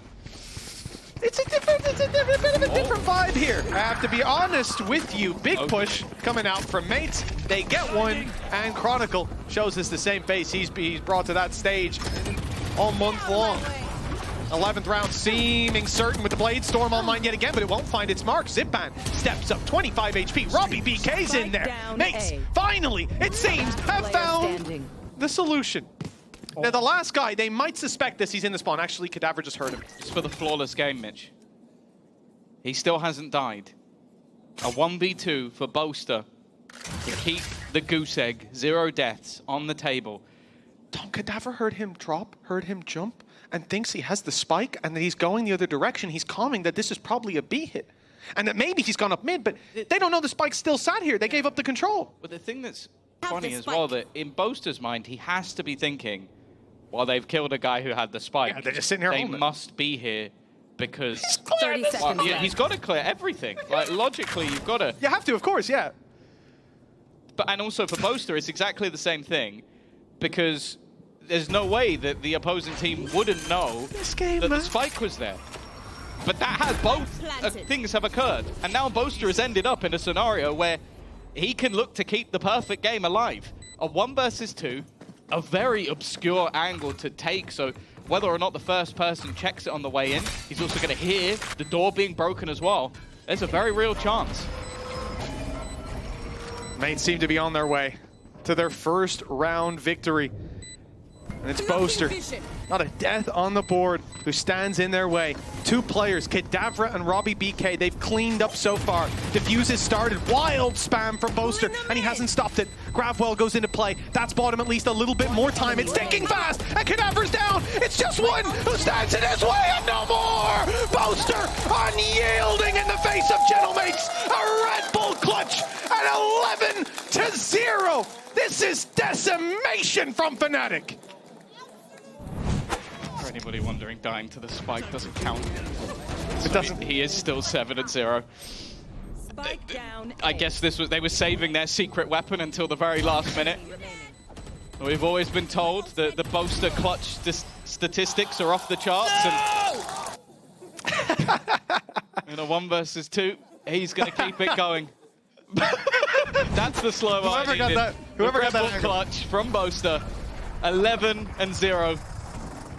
it's a bit of a different vibe here. I have to be honest with you. Big push coming out from Mates. They get one, and Chronicle shows us the same face he's brought to that stage all month long. 11th round seeming certain with the Blade Storm online yet again, but it won't find its mark. Zipan steps up, 25 HP. Robbie BK's in there. Mates, finally, it seems, have found the solution. Now, the last guy, they might suspect this. He's in the spawn. Actually, Cadaver just heard him. It's for the flawless game, Mitch. He still hasn't died. A 1v2 for Boaster to keep the goose egg, 0 deaths, on the table. Tom, Cadaver heard him drop, heard him jump, and thinks he has the spike, and that he's going the other direction. He's calming that this is probably a B hit. And that maybe he's gone up mid, but they don't know the spike still sat here. They gave up the control. But the thing that's funny as well, that in Boaster's mind, he has to be thinking, well, they've killed a guy who had the spike. Yeah, they're just sitting here They holding it. must be here because... 30 seconds yeah, he's got to clear everything. Like, logically, you've got to... You have to, of course, yeah. But and also for Boaster, it's exactly the same thing because there's no way that the opposing team wouldn't know that the spike was there. But that has both things have occurred. And now Boaster has ended up in a scenario where he can look to keep the perfect game alive. A 1 versus 2, a very obscure angle to take. So whether or not the first person checks it on the way in, he's also going to hear the door being broken as well. There's a very real chance. Mates seem to be on their way to their first round victory. And it's Boaster, not a death on the board, who stands in their way. 2 players, Kadavra and Robbie BK, they've cleaned up so far. Diffuse has started, wild spam from Boaster, and he hasn't stopped it. Gravwell goes into play, that's bought him at least a little bit more time. It's ticking fast, and Kadavra's down. It's just one who stands in his way, and no more! Boaster unyielding in the face of Gentlemates. A Red Bull clutch at 11-0. This is decimation from Fnatic. For anybody wondering, dying to the spike doesn't count. It doesn't. He is still 7-0. I guess they were saving their secret weapon until the very last minute. We've always been told that the Boaster clutch statistics are off the charts. And in a 1 versus 2, he's going to keep it going. That's the slow Whoever got that, whoever got that clutch from Boaster, 11-0.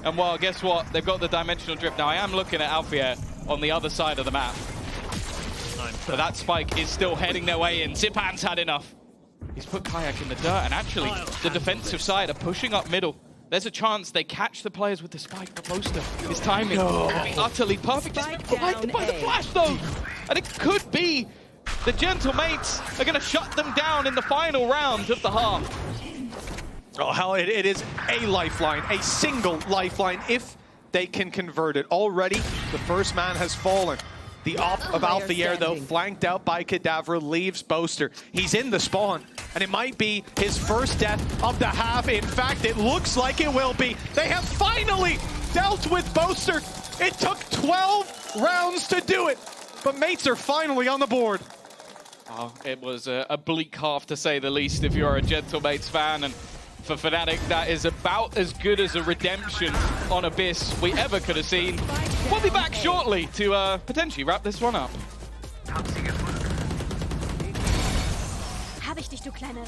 And well, guess what? They've got the dimensional drift. Now I am looking at Alfier on the other side of the map. But that spike is still heading their way in. Zipan's had enough. He's put Kayak in the dirt, and actually the defensive side are pushing up middle. There's a chance they catch the players with the spike, but Boaster, his timing will be utterly perfect. Just blinded by the flash though. And it could be the Gentle Mates are going to shut them down in the final round of the half. Oh, hell, it is a lifeline, a single lifeline, if they can convert it. Already, the first man has fallen. The op of Alfier, though, flanked out by Cadaver, leaves Boaster. He's in the spawn, and it might be his first death of the half. In fact, it looks like it will be. They have finally dealt with Boaster. It took 12 rounds to do it, but mates are finally on the board. Oh, it was a bleak half, to say the least, if you're a Gentle Mates fan. And for Fnatic, that is about as good as a redemption on Abyss we ever could have seen. We'll be back shortly to potentially wrap this one up. Hab ich dich, du Kleine.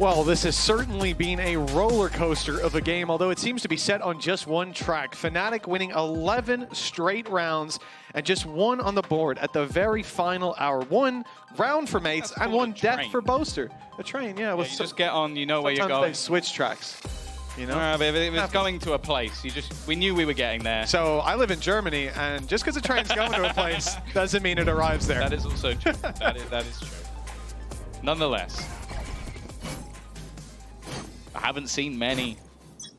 Well, this has certainly been a roller coaster of a game, although it seems to be set on just one track. Fnatic winning 11 straight rounds and just one on the board at the very final hour. One round for mates and one death for Boaster. A train, yeah. You just get on, you know where you're going. They switch tracks. You know? But if it's going to a place, we knew we were getting there. So I live in Germany, and just because a train's going to a place doesn't mean it arrives there. That is also true. that is true. Nonetheless, I haven't seen many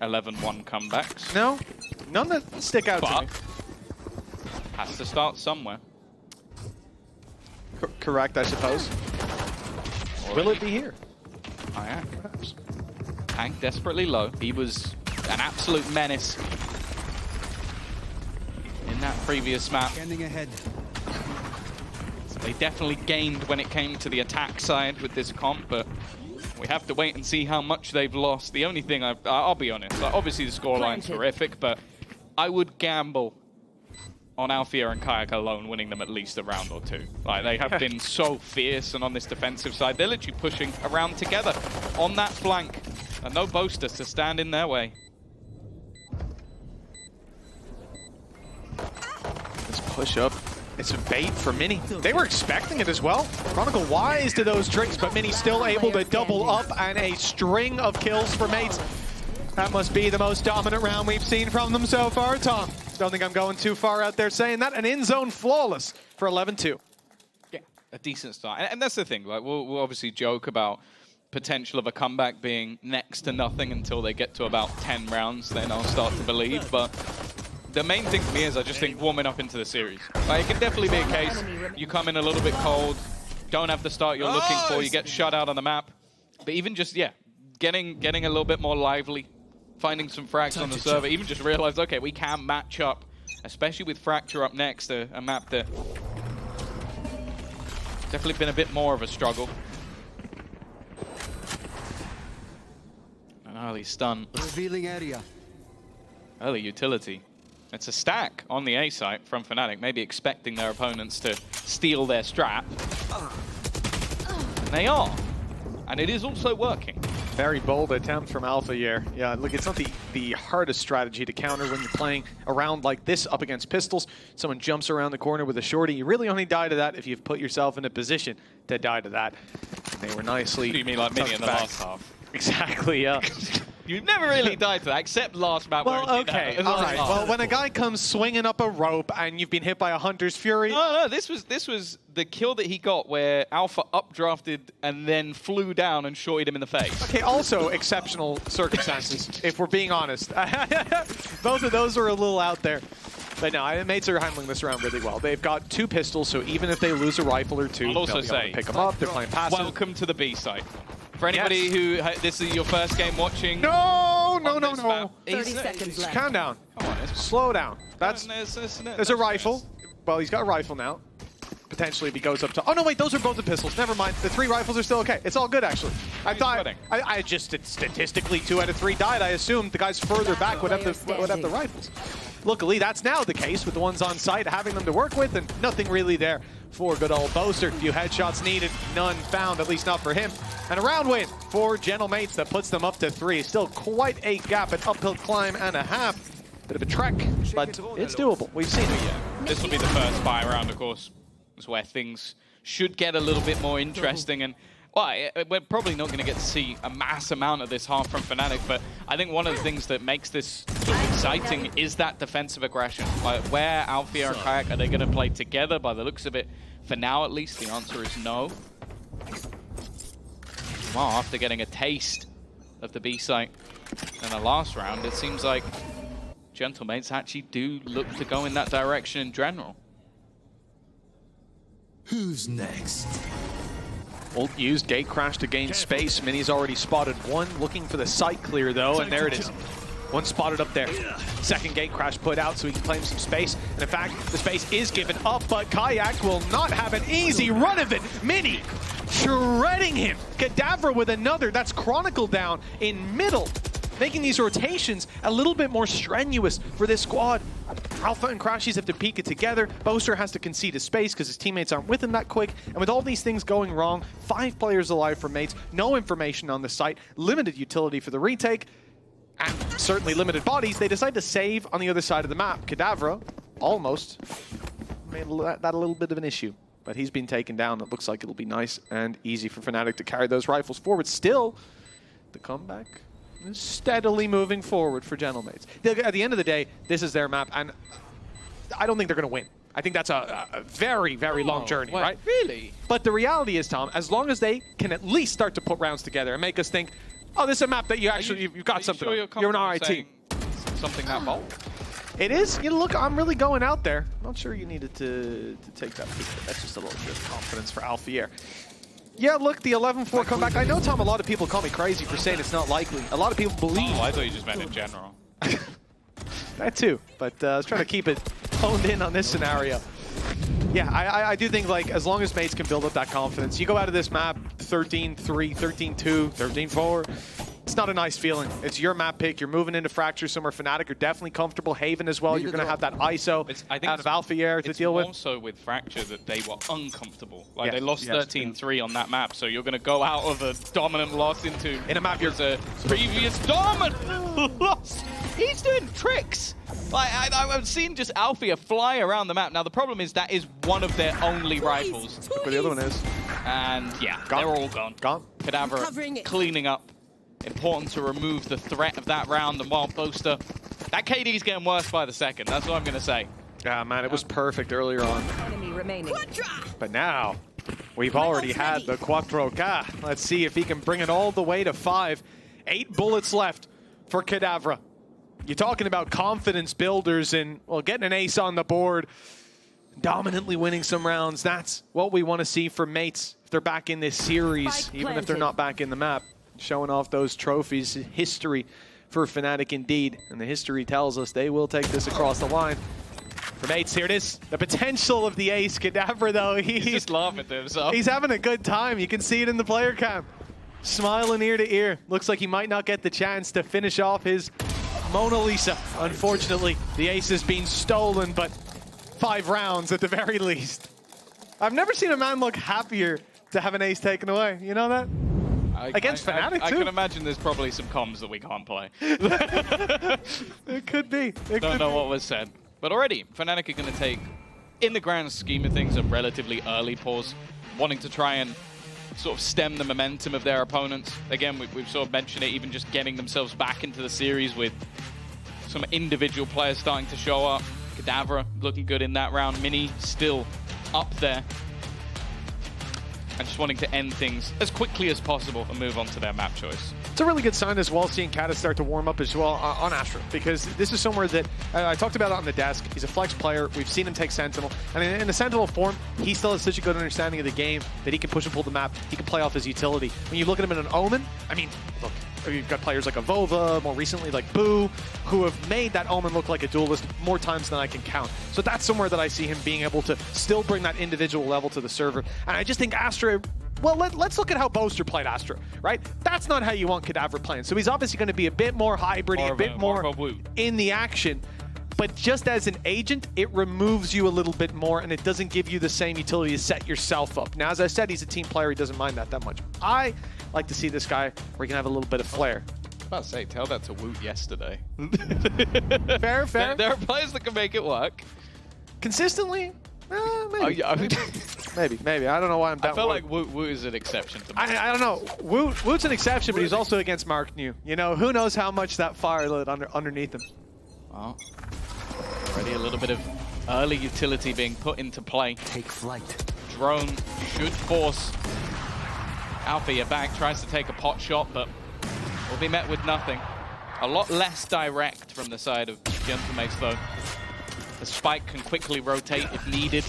11-1 comebacks. No, none that stick out to me. Has to start somewhere. Correct, I suppose. Will it be here? I am. Perhaps. Tank desperately low. He was an absolute menace in that previous map. Scanning ahead. So they definitely gained when it came to the attack side with this comp, but we have to wait and see how much they've lost. The only thing I'll be honest, like, obviously the scoreline's horrific, but I would gamble on Alfier and Kayak alone winning them at least a round or two. Like, they have been so fierce, and on this defensive side, they're literally pushing around together on that flank, and no Boasters to stand in their way. This push up. It's a bait for Minnie. They were expecting it as well. Chronicle wise to those tricks, but Minnie still able to double up, and a string of kills for mates. That must be the most dominant round we've seen from them so far, Tom. Don't think I'm going too far out there saying that. An in-zone flawless for 11-2. Yeah, a decent start. And that's the thing. Like, we'll obviously joke about potential of a comeback being next to nothing until they get to about 10 rounds. Then I'll start to believe. But the main thing for me is I just think warming up into the series. Like, it can definitely be a case you come in a little bit cold, don't have the start you're looking for, you get shut out on the map. But even just, yeah, getting a little bit more lively, finding some frags on the server, even just realized, okay, we can match up, especially with Fracture up next, a map that definitely been a bit more of a struggle. An early stun. Revealing area. Early utility. It's a stack on the A site from Fnatic, maybe expecting their opponents to steal their strat. And they are. And it is also working. Very bold attempt from Alpha here. Yeah, look, it's not the hardest strategy to counter when you're playing around like this up against pistols. Someone jumps around the corner with a shorty. You really only die to that if you've put yourself in a position to die to that. And they were nicely... You mean like Minnie in the last half? Exactly, yeah. You never really died to that, except last map. Well, okay, all right. Well, when a guy comes swinging up a rope and you've been hit by a Hunter's Fury... No, this was the kill that he got where Alpha updrafted and then flew down and shorted him in the face. Okay, also exceptional circumstances, if we're being honest. Both of those are a little out there. But no, mates are handling this round really well. They've got 2 pistols, so even if they lose a rifle or 2, I'll also they'll be able say, to pick them up. They're playing passive. Welcome to the B site. For anybody who this is your first game watching. No. 30 seconds left. Calm down. Come on, Slow down. There's a rifle. Well, he's got a rifle now. Potentially if he goes up to... Oh, no, wait, those are both the pistols. Never mind. The 3 rifles are still okay. It's all good, actually. I just statistically 2 out of 3 died. I assumed the guys further back would have the rifles. Luckily, that's now the case with the ones on site, having them to work with, and nothing really there for good old Boaster. Few headshots needed, none found, at least not for him. And a round win for Gentlemates that puts them up to 3. Still quite a gap, an uphill climb and a half. Bit of a trek, but it's doable. We've seen it. Yeah. This will be the first buy round, of course. It's where things should get a little bit more interesting. And well, we're probably not going to get to see a mass amount of this half from Fnatic, but I think one of the things that makes this sort of exciting is that defensive aggression. Like, where Alfia and Kayak, are they going to play together? By the looks of it, for now at least, the answer is no. Well, after getting a taste of the B site in the last round, it seems like Gentlemates actually do look to go in that direction in general. Who's next? Ult used, gate crash to gain space. Minnie's already spotted one, looking for the site clear though, and there it is. One spotted up there. Second gate crash put out so he can claim some space. And in fact, the space is given up, but Kayak will not have an easy run of it. Minnie shredding him. Kadavra with another. That's Chronicle down in middle, making these rotations a little bit more strenuous for this squad. Alpha and Crashies have to peek it together. Boaster has to concede his space because his teammates aren't with him that quick. And with all these things going wrong, 5 players alive for mates, no information on the site, limited utility for the retake, and certainly limited bodies, they decide to save on the other side of the map. Kadavra almost made that a little bit of an issue, but he's been taken down. It looks like it'll be nice and easy for Fnatic to carry those rifles forward. Still, the comeback is steadily moving forward for Gentlemates. At the end of the day, this is their map, and I don't think they're going to win. I think that's a very, very long journey, right? Really? But the reality is, Tom, as long as they can at least start to put rounds together and make us think, oh, this is a map that you've got something on. You're an RIT. Something that bold? It is. You know, look, I'm really going out there. I'm not sure you needed to take that peek, but that's just a little bit of confidence for Alfier. Yeah, look, the 11-4 comeback. I know, Tom, a lot of people call me crazy for saying it's not likely. A lot of people believe. Oh, I thought you just meant in general. That too, but I was trying to keep it honed in on this scenario. Yeah, I do think, like, as long as mates can build up that confidence, you go out of this map 13-3, 13-2, 13-4. It's not a nice feeling. It's your map pick. You're moving into Fracture somewhere. Fnatic are definitely comfortable. Haven as well. You're going to have that ISO out of Alfier to deal with. It's also with Fracture that they were uncomfortable. Like, they lost 13-3 on that map, so you're going to go out of a dominant loss into a map you're a previous dominant loss. He's doing tricks. Like, I've seen just Alfia fly around the map. Now, the problem is that is one of their only rifles. Look where the other one is. And, yeah, they're all gone. Kadavra cleaning up. Important to remove the threat of that round. And while Boaster, that KD's getting worse by the second. That's what I'm going to say. Yeah, man, it was perfect earlier on. Enemy remaining. But now, we've already had the Quattro K. Let's see if he can bring it all the way to 5. 8 bullets left for Kadavra. You're talking about confidence builders and, well, getting an ace on the board, dominantly winning some rounds. That's what we want to see from mates if they're back in this series, even if they're not back in the map. showing off those trophies. History for Fnatic indeed. And the history tells us they will take this across the line. For mates, here it is. The potential of the ace. Kadabra, though, He's just laughing to himself. he's having a good time. You can see it in the player cam. Smiling ear to ear. Looks like he might not get the chance to finish off his Mona Lisa. Unfortunately, the ace has been stolen, but 5 rounds at the very least. I've never seen a man look happier to have an ace taken away. You know that? Against Fnatic, I too. can imagine there's probably some comms that we can't play. It could be. Don't know what was said. But already, Fnatic are going to take, in the grand scheme of things, a relatively early pause, wanting to try and sort of stem the momentum of their opponents. Again, we've sort of mentioned it, even just getting themselves back into the series with some individual players starting to show up. Kadabra looking good in that round. Minnie still up there. And just wanting to end things as quickly as possible and move on to their map choice. It's a really good sign as well, seeing Kata start to warm up as well on Astra, because this is somewhere that I talked about it on the desk. He's a flex player. We've seen him take Sentinel, and in the Sentinel form, he still has such a good understanding of the game that he can push and pull the map. He can play off his utility. When you look at him in an Omen, I mean, look, you've got players like Avova, more recently like Boo, who have made that Omen look like a duelist more times than I can count. So that's somewhere that I see him being able to still bring that individual level to the server. And I just think Astra, well, let's look at how Boaster played Astra, right? That's not how you want Kadabra playing. So he's obviously going to be a bit more hybrid, a bit more in the action. But just as an agent, it removes you a little bit more, and it doesn't give you the same utility to set yourself up. Now, as I said, he's a team player. He doesn't mind that much. I like to see this guy where he can have a little bit of flair. I was about to say, tell that to Woot yesterday. Fair. There are players that can make it work. Consistently? Maybe. maybe. I don't know why I'm down. I feel like Woot is an exception to me. I don't know. Woot's an exception, but he's also against Mark New. You know, who knows how much that fire lit underneath him. Well, already a little bit of early utility being put into play. Take flight. Drone should force Alpha back, tries to take a pot shot, but will be met with nothing. A lot less direct from the side of Gentlemates, though. The spike can quickly rotate if needed.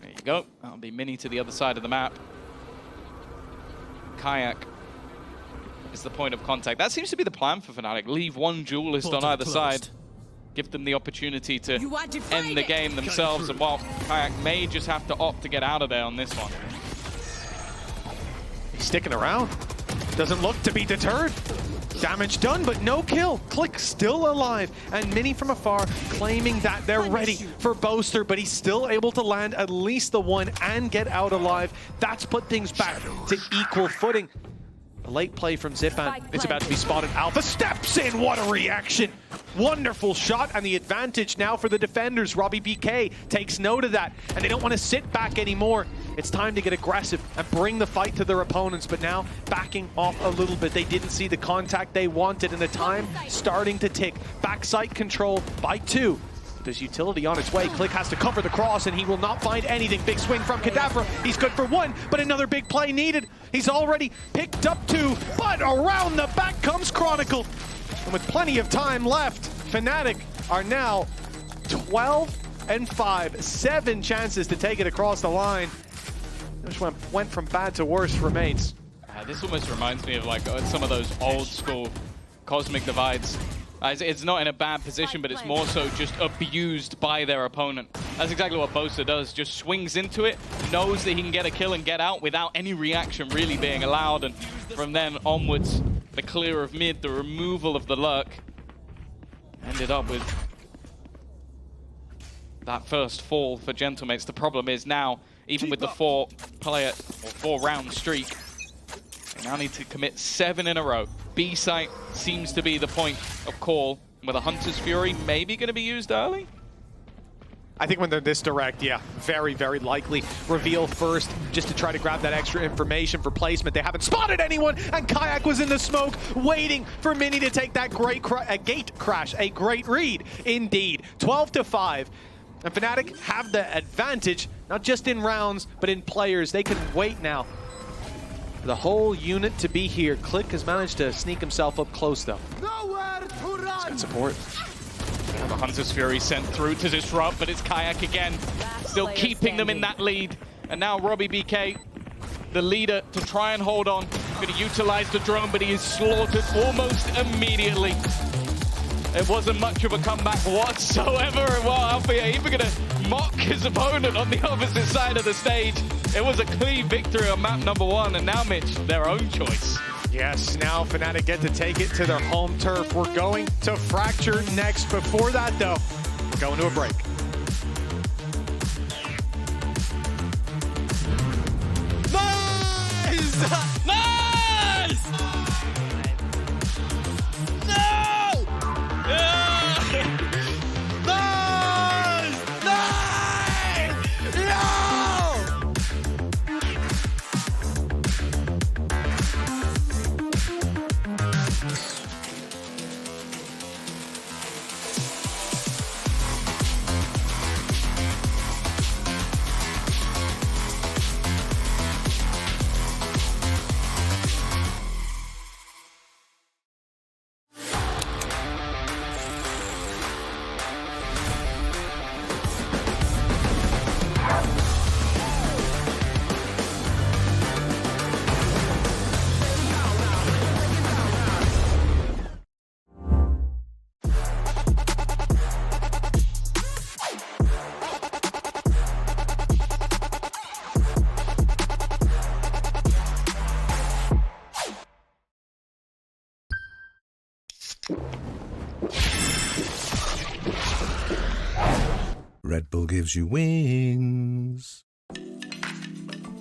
There you go. That'll be Minnie to the other side of the map. Kayak is the point of contact. That seems to be the plan for Fnatic. Leave one duelist on either side. Give them the opportunity to end the game themselves. And while Kayak may just have to opt to get out of there on this one. He's sticking around. Doesn't look to be deterred. Damage done, but no kill. Click still alive. And Minnie from afar claiming that they're ready for Boaster, but he's still able to land at least the one and get out alive. That's put things back to equal footing. A late play from Zipan. It's about to be spotted. Alpha steps in. What a reaction. Wonderful shot, and the advantage now for the defenders. Robbie BK takes note of that, and they don't want to sit back anymore. It's time to get aggressive and bring the fight to their opponents, but now backing off a little bit. They didn't see the contact they wanted, and the time starting to tick. Backside control by 2. There's utility on its way. Click has to cover the cross, and he will not find anything. Big swing from Kadabra. He's good for 1, but another big play needed. He's already picked up 2, but around the back comes Chronicle. And with plenty of time left, Fnatic are now 12-5. 7 chances to take it across the line. Which went from bad to worse for mates. This almost reminds me of like some of those old school Cosmic Divides. It's not in a bad position, but it's more so just abused by their opponent. That's exactly what Boaster does. Just swings into it, knows that he can get a kill and get out without any reaction really being allowed. And from then onwards, the clear of mid, the removal of the lurk, ended up with that first fall for Gentlemates. The problem is now, even with the 4-round streak, they now need to commit 7 in a row. B site seems to be the point of call, with a Hunter's Fury maybe going to be used early. I think when they're this direct, yeah, very, very likely. Reveal first, just to try to grab that extra information for placement. They haven't spotted anyone, and Kayak was in the smoke, waiting for Minnie to take that great gate crash. A great read, indeed. 12-5. And Fnatic have the advantage, not just in rounds, but in players. They can wait now for the whole unit to be here. Click has managed to sneak himself up close, though. Nowhere to run. He's got support. The Hunter's Fury sent through to disrupt, but it's Kayak again, still keeping them in that lead. And now Robbie BK, the leader, to try and hold on. Going to utilize the drone, but he is slaughtered almost immediately. It wasn't much of a comeback whatsoever. Well, Alfia even going to mock his opponent on the opposite side of the stage. It was a clean victory on map number 1, and now Mitch, their own choice. Yes, now Fnatic get to take it to their home turf. We're going to Fracture next. Before that, though, we're going to a break. Nice! Nice! No! Yeah! Nice! Nice! No! Red Bull gives you wings.